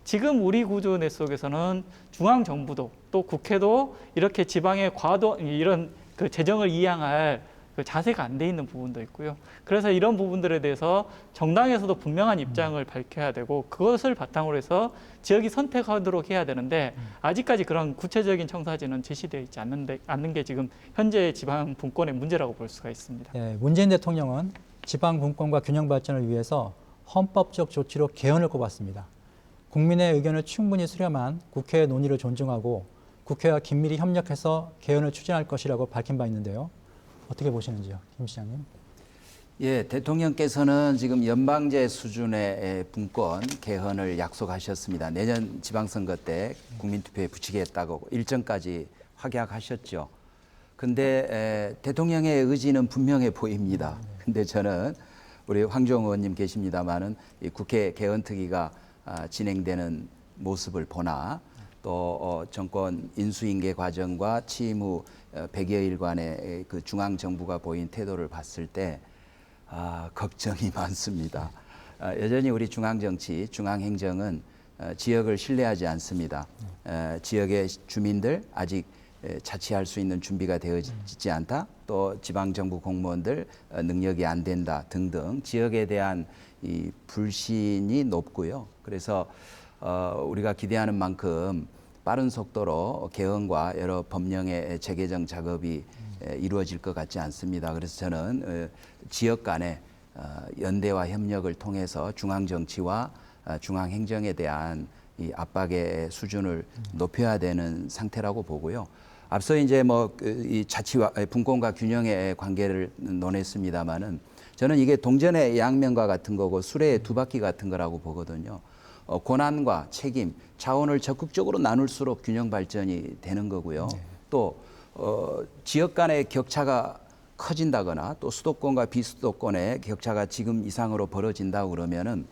지금 우리 구조 내 속에서는 중앙 정부도 또 국회도 이렇게 지방의 이런 그 재정을 이양할 그 자세가 안 돼 있는 부분도 있고요. 그래서 이런 부분들에 대해서 정당에서도 분명한 입장을 밝혀야 되고 그것을 바탕으로 해서 지역이 선택하도록 해야 되는데 아직까지 그런 구체적인 청사진은 제시되어 있지 않는 게 지금 현재 지방 분권의 문제라고 볼 수가 있습니다. 네, 문재인 대통령은 지방 분권과 균형 발전을 위해서 헌법적 조치로 개헌을 꼽았습니다. 국민의 의견을 충분히 수렴한 국회의 논의를 존중하고 국회와 긴밀히 협력해서 개헌을 추진할 것이라고 밝힌 바 있는데요. 어떻게 보시는지요, 김 시장님? 예, 대통령께서는 지금 연방제 수준의 분권 개헌을 약속하셨습니다. 내년 지방선거 때 국민투표에 붙이겠다고 일정까지 확약하셨죠. 근데 대통령의 의지는 분명해 보입니다. 근데 저는 우리 황교안 의원님 계십니다마는 이 국회 개헌특위가 진행되는 모습을 보나 또 정권 인수인계 과정과 취임 후 100여일간의 그 중앙 정부가 보인 태도를 봤을 때 걱정이 많습니다. 여전히 우리 중앙 정치, 중앙 행정은 지역을 신뢰하지 않습니다. 지역의 주민들 아직 자치할 수 있는 준비가 되어지지 않다. 또 지방 정부 공무원들 능력이 안 된다 등등 지역에 대한 이 불신이 높고요. 그래서 우리가 기대하는 만큼 빠른 속도로 개헌과 여러 법령의 재개정 작업이 이루어질 것 같지 않습니다. 그래서 저는 지역 간의 연대와 협력을 통해서 중앙 정치와 중앙 행정에 대한 이 압박의 수준을 높여야 되는 상태라고 보고요. 앞서 이제 이 자치와 분권과 균형의 관계를 논했습니다마는 저는 이게 동전의 양면과 같은 거고 수레의 두 바퀴 같은 거라고 보거든요. 고난과 책임, 자원을 적극적으로 나눌수록 균형 발전이 되는 거고요. 또 지역 간의 격차가 커진다거나 또 수도권과 비수도권의 격차가 지금 이상으로 벌어진다고 그러면은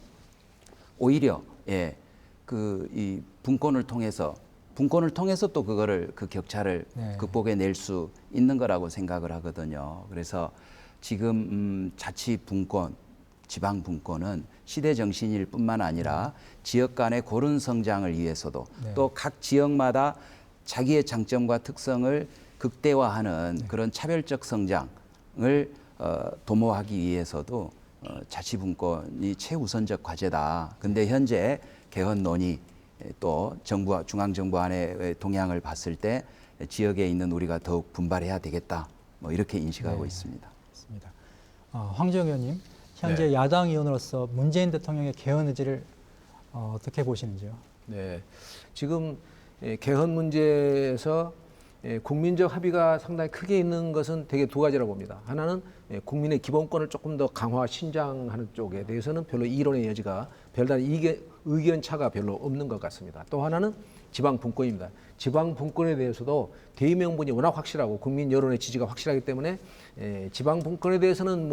오히려 이 분권을 통해서 또 그거를 그 격차를 극복해 낼 수 있는 거라고 생각을 하거든요. 그래서 지금 자치 분권, 지방 분권은 시대 정신일 뿐만 아니라 지역 간의 고른 성장을 위해서도 또 각 지역마다 자기의 장점과 특성을 극대화하는 그런 차별적 성장을 도모하기 위해서도 자치분권이 최우선적 과제다. 근데 현재 개헌 논의 또 정부와 중앙정부 안의 동향을 봤을 때 지역에 있는 우리가 더욱 분발해야 되겠다. 이렇게 인식하고 있습니다. 맞습니다. 황교안 의원님, 현재 야당 의원으로서 문재인 대통령의 개헌 의지를 어떻게 보시는지요? 네, 지금 개헌 문제에서 국민적 합의가 상당히 크게 있는 것은 대개 두 가지라고 봅니다. 하나는 국민의 기본권을 조금 더 강화, 신장하는 쪽에 대해서는 별로 이론의 여지가 별다른 의견 차가 별로 없는 것 같습니다. 또 하나는 지방 분권입니다. 지방 분권에 대해서도 대의 명분이 워낙 확실하고 국민 여론의 지지가 확실하기 때문에 지방 분권에 대해서는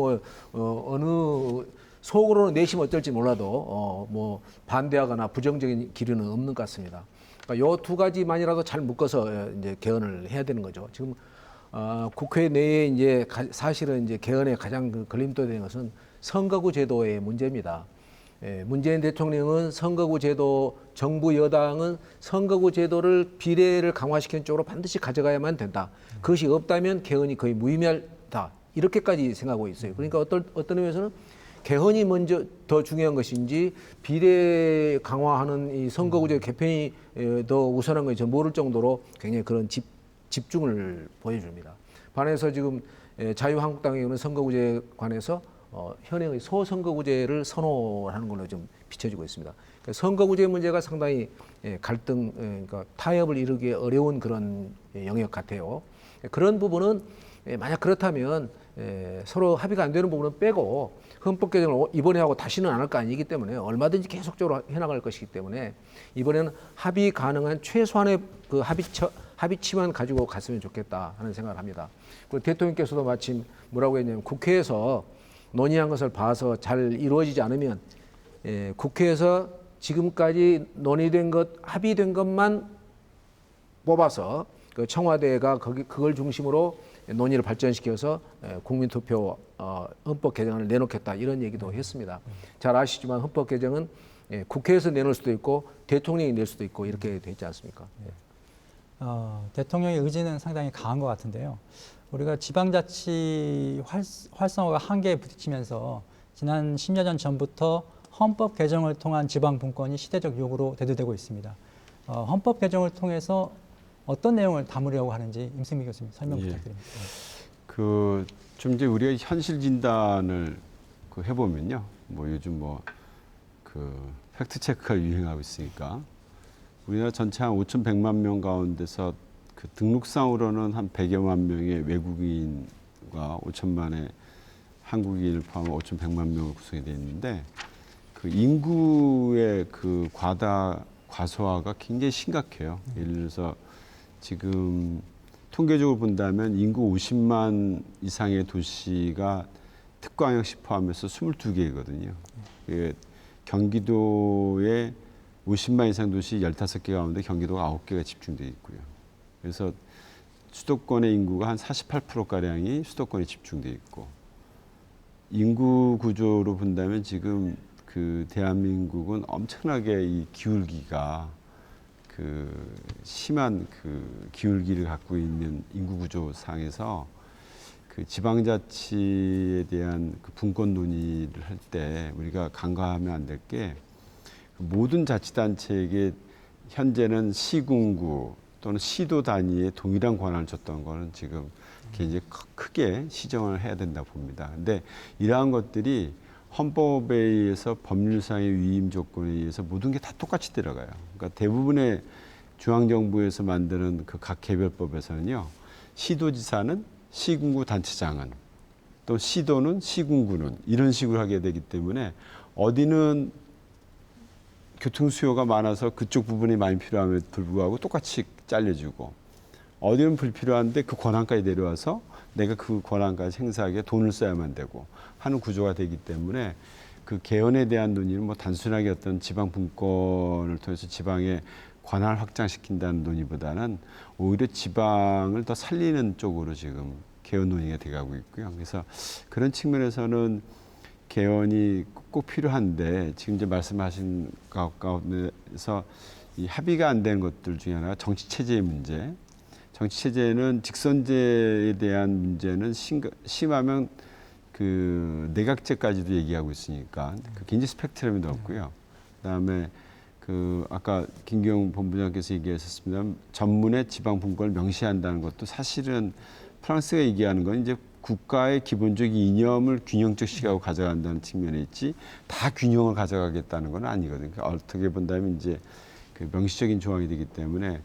어느 속으로는 내심 어떨지 몰라도 반대하거나 부정적인 기류는 없는 것 같습니다. 그러니까 이 두 가지만이라도 잘 묶어서 이제 개헌을 해야 되는 거죠. 지금 국회 내에 이제 사실은 이제 개헌의 가장 그 걸림돌이 되는 것은 선거구 제도의 문제입니다. 문재인 대통령은 선거구 제도, 정부 여당은 선거구 제도를 비례를 강화시키는 쪽으로 반드시 가져가야만 된다. 그것이 없다면 개헌이 거의 무의미하다. 이렇게까지 생각하고 있어요. 그러니까 어떤 의미에서는 개헌이 먼저 더 중요한 것인지 비례 강화하는 이 선거구제 개편이 더 우선한 것인지 모를 정도로 굉장히 그런 집중을 보여줍니다. 반해서 지금 자유한국당의 경우는 선거구제에 관해서 현행의 소선거구제를 선호하는 걸로 좀 비춰지고 있습니다. 그러니까 선거구제 문제가 상당히 갈등, 그러니까 타협을 이루기 어려운 그런 영역 같아요. 그런 부분은 만약 그렇다면 서로 합의가 안 되는 부분은 빼고 헌법 개정을 이번에 하고 다시는 안 할 거 아니기 때문에 얼마든지 계속적으로 해나갈 것이기 때문에 이번에는 합의 가능한 최소한의 그 합의치만 가지고 갔으면 좋겠다 하는 생각을 합니다. 그리고 대통령께서도 마침 뭐라고 했냐면 국회에서 논의한 것을 봐서 잘 이루어지지 않으면 국회에서 지금까지 논의된 것, 합의된 것만 뽑아서 그 청와대가 그걸 중심으로 논의를 발전시켜서 국민투표 헌법 개정안을 내놓겠다 이런 얘기도 했습니다. 잘 아시지만 헌법 개정은 국회에서 내놓을 수도 있고 대통령이 낼 수도 있고 이렇게 돼 있지 않습니까? 대통령의 의지는 상당히 강한 것 같은데요. 우리가 지방자치 활성화가 한계에 부딪히면서 지난 10여 년 전부터 헌법 개정을 통한 지방분권이 시대적 요구로 대두되고 있습니다. 헌법 개정을 통해서 어떤 내용을 담으려고 하는지 임승미 교수님 설명 부탁드립니다. 좀 이제 우리가 현실 진단을 해보면요, 뭐 요즘 팩트 체크가 유행하고 있으니까 우리나라 전체 한 5,100만 명 가운데서 그 등록상으로는 한 100여만 명의 외국인과 5천만의 한국인을 포함한 5,100만 명을 구성이 되어 있는데 그 인구의 그 과소화가 굉장히 심각해요. 예를 들어서 지금 통계적으로 본다면 인구 50만 이상의 도시가 특광역시 포함해서 22개거든요. 경기도에 50만 이상 도시 15개 가운데 경기도가 9개가 집중되어 있고요. 그래서 수도권의 인구가 한 48%가량이 수도권에 집중되어 있고 인구 구조로 본다면 지금 그 대한민국은 엄청나게 이 기울기가 그 심한 그 기울기를 갖고 있는 인구 구조 상에서 그 지방자치에 대한 그 분권 논의를 할 때 우리가 간과하면 안 될 게 모든 자치단체에게 현재는 시군구 또는 시도 단위의 동일한 권한을 줬던 거는 지금 굉장히 크게 시정을 해야 된다 봅니다. 근데 이러한 것들이 헌법에 의해서 법률상의 위임 조건에 의해서 모든 게 다 똑같이 들어가요. 그러니까 대부분의 중앙정부에서 만드는 그 각 개별법에서는요, 시도지사는 시군구 단체장은 또 시도는 시군구는 이런 식으로 하게 되기 때문에 어디는 교통 수요가 많아서 그쪽 부분이 많이 필요함에도 불구하고 똑같이 잘려주고 어디는 불필요한데 그 권한까지 내려와서 내가 그 권한까지 행사하기에 돈을 써야만 되고 하는 구조가 되기 때문에 그 개헌에 대한 논의는 뭐 단순하게 어떤 지방 분권을 통해서 지방의 권한을 확장시킨다는 논의보다는 오히려 지방을 더 살리는 쪽으로 지금 개헌 논의가 돼가고 있고요. 그래서 그런 측면에서는 개헌이 꼭 필요한데 지금 이제 말씀하신 가운데서 이 합의가 안 되는 것들 중에 하나가 정치 체제의 문제. 정치 체제는 직선제에 대한 문제는 심하면 그 내각제까지도 얘기하고 있으니까 그 굉장히 스펙트럼이 넓고요. 그다음에 그 아까 김기용 본부장께서 얘기하셨습니다. 전문의 지방 분권을 명시한다는 것도 사실은 프랑스가 얘기하는 건 이제 국가의 기본적 이념을 균형적 시각으로 가져간다는 측면에 있지 다 균형을 가져가겠다는 건 아니거든요. 그러니까 어떻게 본다면 이제 그 명시적인 조항이 되기 때문에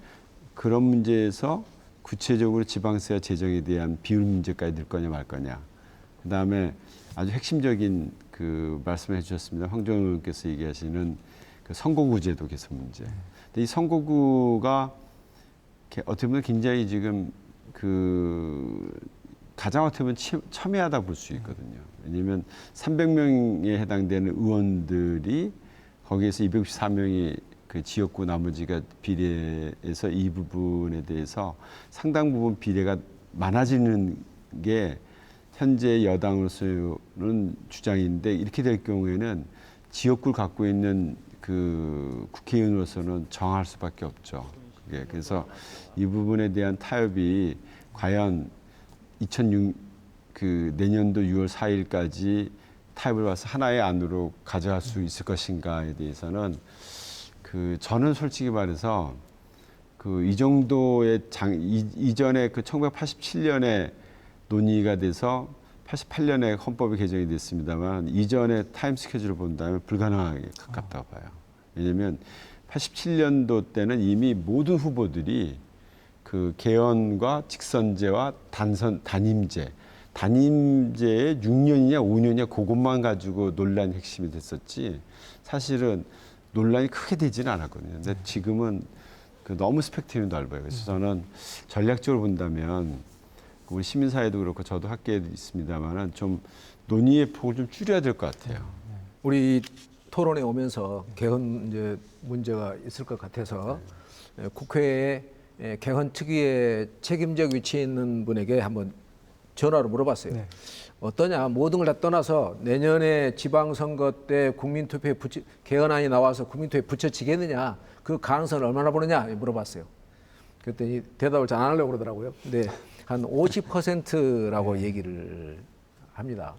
그런 문제에서 구체적으로 지방세와 재정에 대한 비율 문제까지 늘 거냐 말 거냐. 그다음에 아주 핵심적인 그 말씀을 해주셨습니다. 황정우 의원께서 얘기하시는 그 선거구 제도 개선 문제. 근데 이 선거구가 어떻게 보면 굉장히 지금 그 가장 어떻게 보면 첨예하다 볼 수 있거든요. 왜냐하면 300명에 해당되는 의원들이 거기에서 264명이 그 지역구 나머지가 비례해서 이 부분에 대해서 상당 부분 비례가 많아지는 게 현재 여당으로서는 주장인데 이렇게 될 경우에는 지역구를 갖고 있는 그 국회의원으로서는 정할 수밖에 없죠. 그래서 이 부분에 대한 타협이 과연 2006 그 내년도 6월 4일까지 타협을 봐서 하나의 안으로 가져갈 수 있을 것인가에 대해서는 그 저는 솔직히 말해서 그 이 정도의 이전에 그 1987년에 논의가 돼서 88년에 헌법이 개정이 됐습니다만 이전의 타임 스케줄을 본다면 불가능하게 가깝다고 봐요. 왜냐하면 87년도 때는 이미 모든 후보들이 그 개헌과 직선제와 단임제의 6년이냐 5년이냐 그것만 가지고 논란이 핵심이 됐었지 사실은 논란이 크게 되지는 않았거든요. 근데 지금은 그 너무 스펙트럼이 넓어요. 그래서 저는 전략적으로 본다면 우리 시민사회도 그렇고 저도 학계에 있습니다만은 좀 논의의 폭을 좀 줄여야 될 것 같아요. 우리 토론에 오면서 개헌 이제 문제가 있을 것 같아서 국회에 개헌 특위의 책임적 위치에 있는 분에게 한번 전화로 물어봤어요. 네. 어떠냐? 모든 걸 다 떠나서 내년에 지방선거 때 국민투표에 개헌안이 나와서 국민투표에 붙여지겠느냐? 그 가능성을 얼마나 보느냐? 물어봤어요. 그랬더니 대답을 잘 안 하려고 그러더라고요. 근데 한 50%라고 얘기를 합니다.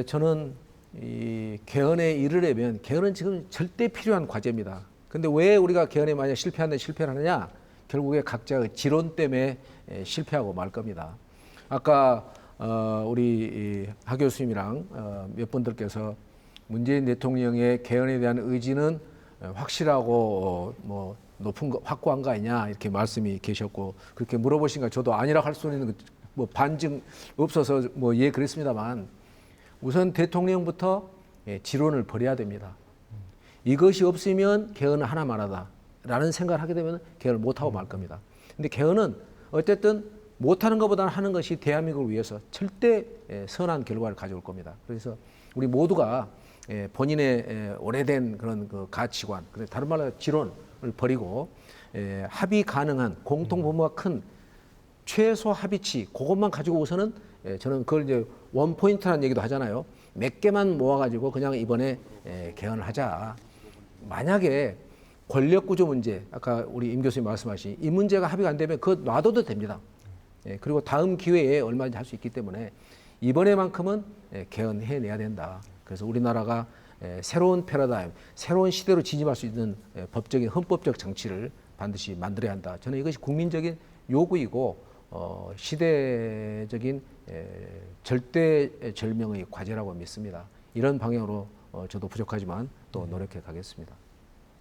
저는 이 개헌에 이르려면 개헌은 지금 절대 필요한 과제입니다. 근데 왜 우리가 개헌에 만약 실패를 하느냐? 결국에 각자의 지론 때문에 실패하고 말 겁니다. 아까 우리 하 교수님이랑 몇 분들께서 문재인 대통령의 개헌에 대한 의지는 확실하고 뭐 높은 거, 확고한 거 아니냐 이렇게 말씀이 계셨고 그렇게 물어보시니까 저도 아니라 할 수 있는 뭐 반증 없어서 뭐 예 그랬습니다만 우선 대통령부터 지론을 버려야 됩니다. 이것이 없으면 개헌은 하나만하다라는 생각을 하게 되면 개헌을 못하고 말 겁니다. 근데 개헌은 어쨌든 못하는 것보다는 하는 것이 대한민국을 위해서 절대 선한 결과를 가져올 겁니다. 그래서 우리 모두가 본인의 오래된 그런 그 가치관, 다른 말로 지론을 버리고 합의 가능한 공통 분모가 큰 최소 합의치 그것만 가지고 우선은 저는 그걸 이제 원 포인트라는 얘기도 하잖아요. 몇 개만 모아가지고 그냥 이번에 개헌을 하자. 만약에 권력구조 문제, 아까 우리 임 교수님 말씀하신 이 문제가 합의가 안 되면 그거 놔둬도 됩니다. 그리고 다음 기회에 얼마든지 할 수 있기 때문에 이번에만큼은 개헌해내야 된다. 그래서 우리나라가 새로운 패러다임, 새로운 시대로 진입할 수 있는 법적인 헌법적 정치를 반드시 만들어야 한다. 저는 이것이 국민적인 요구이고 시대적인 절대절명의 과제라고 믿습니다. 이런 방향으로 저도 부족하지만 또 노력해 가겠습니다.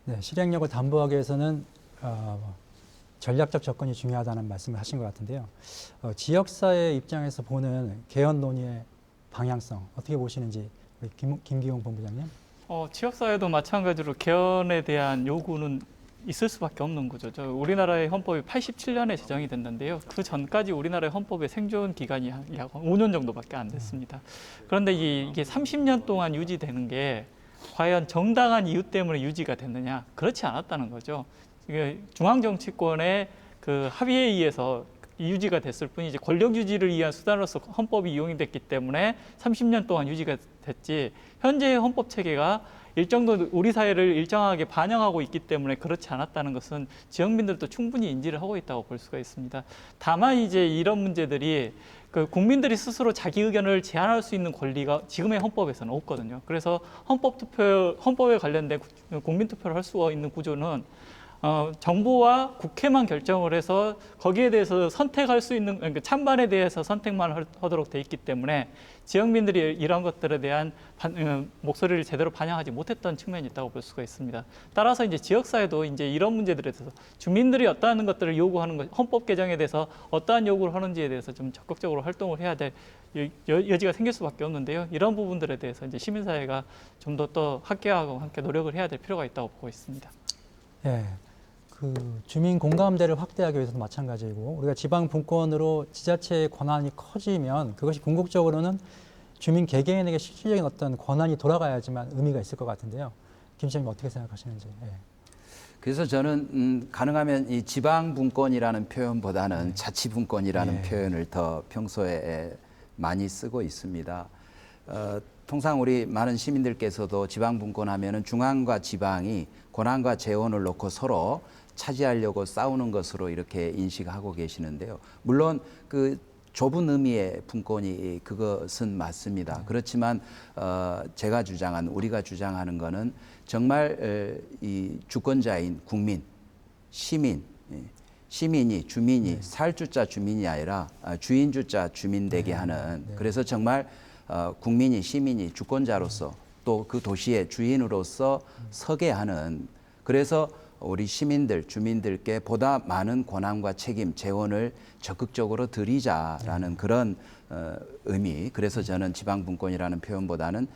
네, 실행력을 담보하기 위해서는 전략적 접근이 중요하다는 말씀을 하신 것 같은데요. 지역사회 입장에서 보는 개헌 논의의 방향성 어떻게 보시는지 우리 김기용 본부장님. 지역사회도 마찬가지로 개헌에 대한 요구는 있을 수밖에 없는 구조죠. 우리나라의 헌법이 87년에 제정이 됐는데요. 그 전까지 우리나라의 헌법의 생존 기간이 약 5년 정도밖에 안 됐습니다. 그런데 이게 30년 동안 유지되는 게 과연 정당한 이유 때문에 유지가 됐느냐? 그렇지 않았다는 거죠. 중앙 정치권의 그 합의에 의해서 유지가 됐을 뿐이지 권력 유지를 위한 수단으로서 헌법이 이용이 됐기 때문에 30년 동안 유지가 됐지 현재의 헌법 체계가 일정도 우리 사회를 일정하게 반영하고 있기 때문에 그렇지 않았다는 것은 지역민들도 충분히 인지를 하고 있다고 볼 수가 있습니다. 다만 이제 이런 문제들이 그 국민들이 스스로 자기 의견을 제안할 수 있는 권리가 지금의 헌법에서는 없거든요. 그래서 헌법에 관련된 국민투표를 할 수가 있는 구조는 정부와 국회만 결정을 해서 거기에 대해서 선택할 수 있는 그러니까 찬반에 대해서 선택만 하도록 돼 있기 때문에 지역민들이 이런 것들에 대한 목소리를 제대로 반영하지 못했던 측면이 있다고 볼 수가 있습니다. 따라서 이제 지역사회도 이제 이런 문제들에 대해서 주민들이 어떠한 것들을 요구하는 것, 헌법 개정에 대해서 어떠한 요구를 하는지에 대해서 좀 적극적으로 활동을 해야 될 여지가 생길 수밖에 없는데요. 이런 부분들에 대해서 이제 시민사회가 좀 더 학계하고 함께 노력을 해야 될 필요가 있다고 보고 있습니다. 네. 그 주민 공감대를 확대하기 위해서도 마찬가지고 우리가 지방 분권으로 지자체의 권한이 커지면 그것이 궁극적으로는 주민 개개인에게 실질적인 어떤 권한이 돌아가야지만 의미가 있을 것 같은데요. 김 시장님 어떻게 생각하시는지. 네. 그래서 저는 가능하면 이 지방분권이라는 표현보다는 자치분권이라는 표현을 더 평소에 많이 쓰고 있습니다. 통상 우리 많은 시민들께서도 지방분권하면은 중앙과 지방이 권한과 재원을 놓고 서로 차지하려고 싸우는 것으로 이렇게 인식하고 계시는데요. 물론 그 좁은 의미의 분권이 그것은 맞습니다. 그렇지만 제가 주장한 우리가 주장하는 거는 정말 이 주권자인 국민, 시민, 시민이 주민이 살주자 주민이 아니라 주인주자 주민 되게 하는 그래서 정말 국민이 시민이 주권자로서 또 그 도시의 주인으로서 서게 하는 그래서 우리 시민들, 주민들께 보다 많은 권한과 책임, 재원을 적극적으로 드리자라는 그런 의미. 그래서 저는 지방분권이라는 표현보다는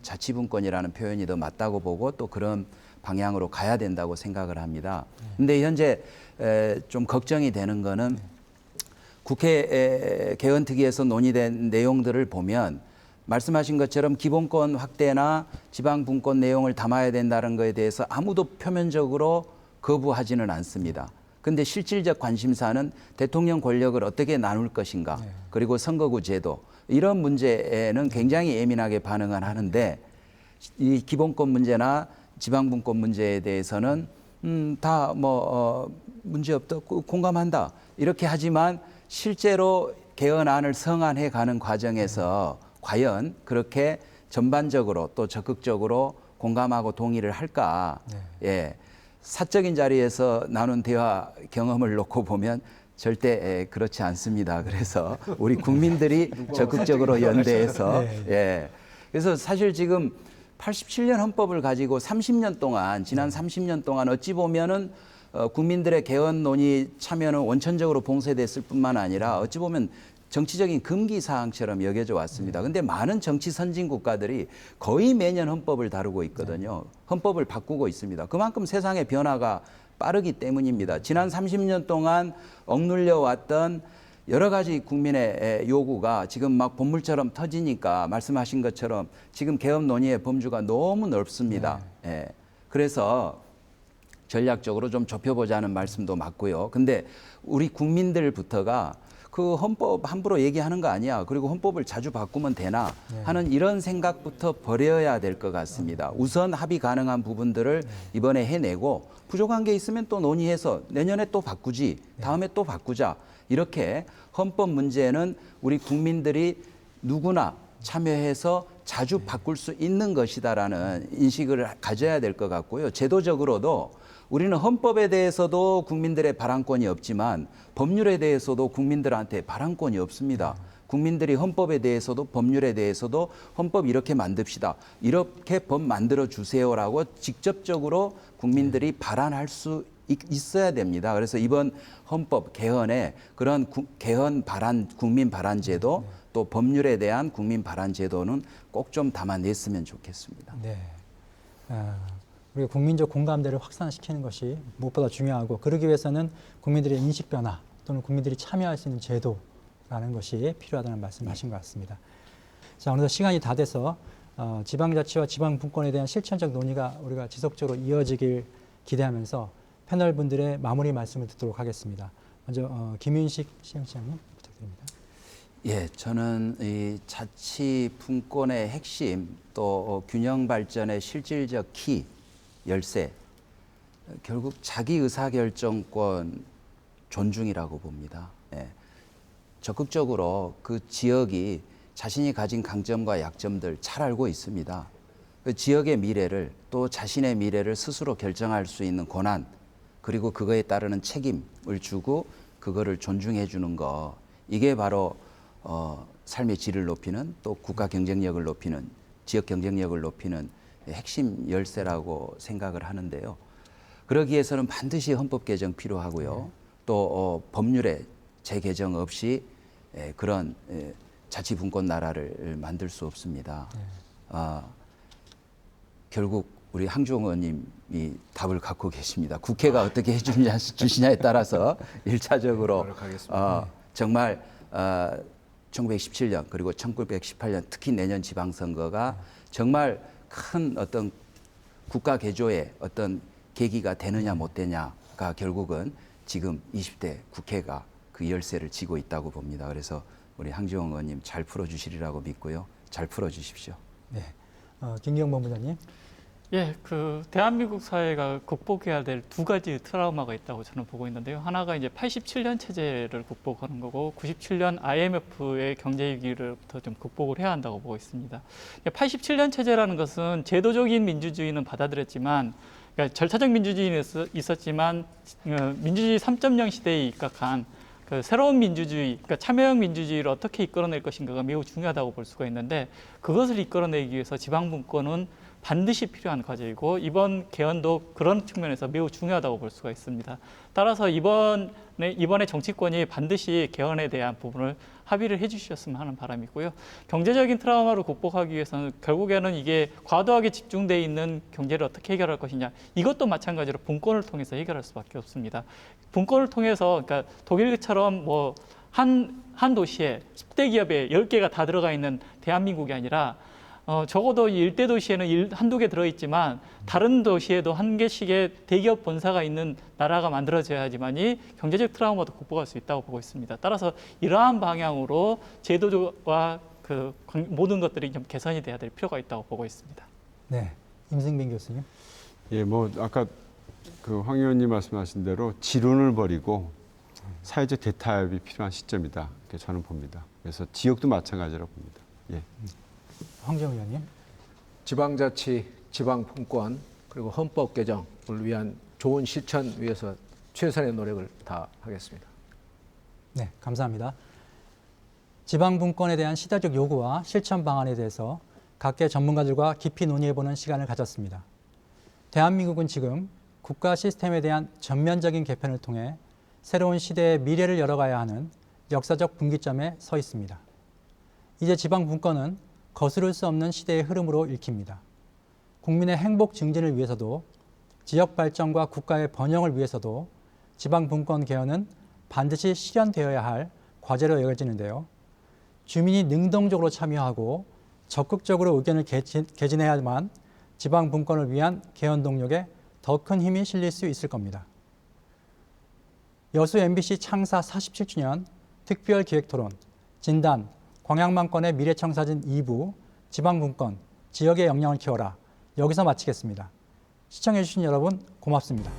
자치분권이라는 표현이 더 맞다고 보고 또 그런 방향으로 가야 된다고 생각을 합니다. 근데 현재 좀 걱정이 되는 거는 국회 개헌특위에서 논의된 내용들을 보면 말씀하신 것처럼 기본권 확대나 지방분권 내용을 담아야 된다는 것에 대해서 아무도 표면적으로 거부하지는 않습니다. 근데 실질적 관심사는 대통령 권력을 어떻게 나눌 것인가, 그리고 선거구 제도 이런 문제에는 굉장히 예민하게 반응을 하는데 이 기본권 문제나 지방분권 문제에 대해서는 다 문제 없다, 공감한다 이렇게 하지만 실제로 개헌안을 성안해 가는 과정에서 과연 그렇게 전반적으로 또 적극적으로 공감하고 동의를 할까? 예, 사적인 자리에서 나눈 대화 경험을 놓고 보면 절대 그렇지 않습니다. 그래서 우리 국민들이 적극적으로 연대해서 예, 그래서 사실 지금 87년 헌법을 가지고 30년 동안 지난 30년 동안 어찌 보면은 국민들의 개헌 논의 참여는 원천적으로 봉쇄됐을 뿐만 아니라 어찌 보면 정치적인 금기 사항처럼 여겨져 왔습니다. 근데 많은 정치 선진 국가들이 거의 매년 헌법을 다루고 있거든요. 헌법을 바꾸고 있습니다. 그만큼 세상의 변화가 빠르기 때문입니다. 지난 30년 동안 억눌려 왔던 여러 가지 국민의 요구가 지금 막 본물처럼 터지니까 말씀하신 것처럼 지금 개헌 논의의 범주가 너무 넓습니다. 예. 그래서 전략적으로 좀 좁혀보자는 말씀도 맞고요. 근데 우리 국민들부터가 그 헌법 함부로 얘기하는 거 아니야. 그리고 헌법을 자주 바꾸면 되나 하는 이런 생각부터 버려야 될 것 같습니다. 우선 합의 가능한 부분들을 이번에 해내고 부족한 게 있으면 또 논의해서 내년에 또 바꾸지, 다음에 또 바꾸자. 이렇게 헌법 문제는 우리 국민들이 누구나 참여해서 자주 바꿀 수 있는 것이다라는 인식을 가져야 될 것 같고요. 제도적으로도 우리는 헌법에 대해서도 국민들의 발언권이 없지만 법률에 대해서도 국민들한테 발언권이 없습니다. 국민들이 헌법에 대해서도 법률에 대해서도 헌법 이렇게 만듭시다. 이렇게 법 만들어 주세요라고 직접적으로 국민들이 발언할 수 있어야 됩니다. 그래서 이번 헌법 개헌에 그런 개헌 발언, 국민 발언 제도 또 법률에 대한 국민 발언 제도는 꼭 좀 담아냈으면 좋겠습니다. 네. 우리가 국민적 공감대를 확산시키는 것이 무엇보다 중요하고 그러기 위해서는 국민들의 인식 변화 또는 국민들이 참여할 수 있는 제도라는 것이 필요하다는 말씀하신 것 같습니다. 자, 어느덧 시간이 다 돼서 지방자치와 지방분권에 대한 실천적 논의가 우리가 지속적으로 이어지길 기대하면서 패널 분들의 마무리 말씀을 듣도록 하겠습니다. 먼저 김윤식 시장님 부탁드립니다. 예, 저는 이 자치분권의 핵심 또 균형 발전의 실질적 키 열쇠 결국 자기 의사결정권 존중이라고 봅니다. 예. 적극적으로 그 지역이 자신이 가진 강점과 약점들 잘 알고 있습니다. 그 지역의 미래를 또 자신의 미래를 스스로 결정할 수 있는 권한 그리고 그거에 따르는 책임을 주고 그거를 존중해 주는 거 이게 바로 삶의 질을 높이는 또 국가 경쟁력을 높이는 지역 경쟁력을 높이는 핵심 열쇠라고 생각을 하는데요. 그러기 위해서는 반드시 헌법 개정 필요하고요. 또 법률의 재개정 없이 그런 자치분권 나라를 만들 수 없습니다. 결국 우리 항종 의원님이 답을 갖고 계십니다. 국회가 어떻게 해주시냐에 따라서 1차적으로 정말 1917년 그리고 1918년 특히 내년 지방선거가 정말 큰 어떤 국가 개조의 어떤 계기가 되느냐 못 되냐가 결국은 지금 20대 국회가 그 열쇠를 쥐고 있다고 봅니다. 그래서 우리 항지영 의원님 잘 풀어주시리라고 믿고요. 잘 풀어주십시오. 네. 김기영 본부장님. 예, 그 대한민국 사회가 극복해야 될 두 가지 트라우마가 있다고 저는 보고 있는데요. 하나가 이제 87년 체제를 극복하는 거고 97년 IMF의 경제 위기로부터 좀 극복을 해야 한다고 보고 있습니다. 87년 체제라는 것은 제도적인 민주주의는 받아들였지만 그러니까 절차적 민주주의는 있었지만 민주주의 3.0 시대에 입각한 그 새로운 민주주의, 그러니까 참여형 민주주의를 어떻게 이끌어낼 것인가가 매우 중요하다고 볼 수가 있는데 그것을 이끌어내기 위해서 지방분권은 반드시 필요한 과제이고 이번 개헌도 그런 측면에서 매우 중요하다고 볼 수가 있습니다. 따라서 이번에 정치권이 반드시 개헌에 대한 부분을 합의를 해주셨으면 하는 바람이고요. 경제적인 트라우마를 극복하기 위해서는 결국에는 이게 과도하게 집중되어 있는 경제를 어떻게 해결할 것이냐 이것도 마찬가지로 분권을 통해서 해결할 수밖에 없습니다. 분권을 통해서 그러니까 독일처럼 뭐 한 도시에 10대 기업에 10개가 다 들어가 있는 대한민국이 아니라 적어도 일대 도시에는 한두 개 들어있지만 다른 도시에도 한 개씩의 대기업 본사가 있는 나라가 만들어져야지만이 경제적 트라우마도 극복할 수 있다고 보고 있습니다. 따라서 이러한 방향으로 제도와 그 모든 것들이 좀 개선이 돼야 될 필요가 있다고 보고 있습니다. 네. 임승빈 교수님. 예, 뭐 아까 그 황 의원님 말씀하신 대로 지론을 버리고 사회적 대타협이 필요한 시점이다. 이렇게 저는 봅니다. 그래서 지역도 마찬가지라고 봅니다. 예. 황재웅 의원님. 지방자치, 지방분권 그리고 헌법 개정을 위한 좋은 실천 위해서 최선의 노력을 다하겠습니다. 네, 감사합니다. 지방분권에 대한 시대적 요구와 실천 방안에 대해서 각계 전문가들과 깊이 논의해보는 시간을 가졌습니다. 대한민국은 지금 국가 시스템에 대한 전면적인 개편을 통해 새로운 시대의 미래를 열어가야 하는 역사적 분기점에 서 있습니다. 이제 지방분권은 거스를 수 없는 시대의 흐름으로 읽힙니다. 국민의 행복 증진을 위해서도 지역 발전과 국가의 번영을 위해서도 지방분권 개헌은 반드시 실현되어야 할 과제로 여겨지는데요. 주민이 능동적으로 참여하고 적극적으로 의견을 개진해야만 지방분권을 위한 개헌 동력에 더 큰 힘이 실릴 수 있을 겁니다. 여수 MBC 창사 47주년 특별기획토론 진단 광양만권의 미래청사진 2부 지방분권 지역의 역량을 키워라 여기서 마치겠습니다. 시청해주신 여러분 고맙습니다.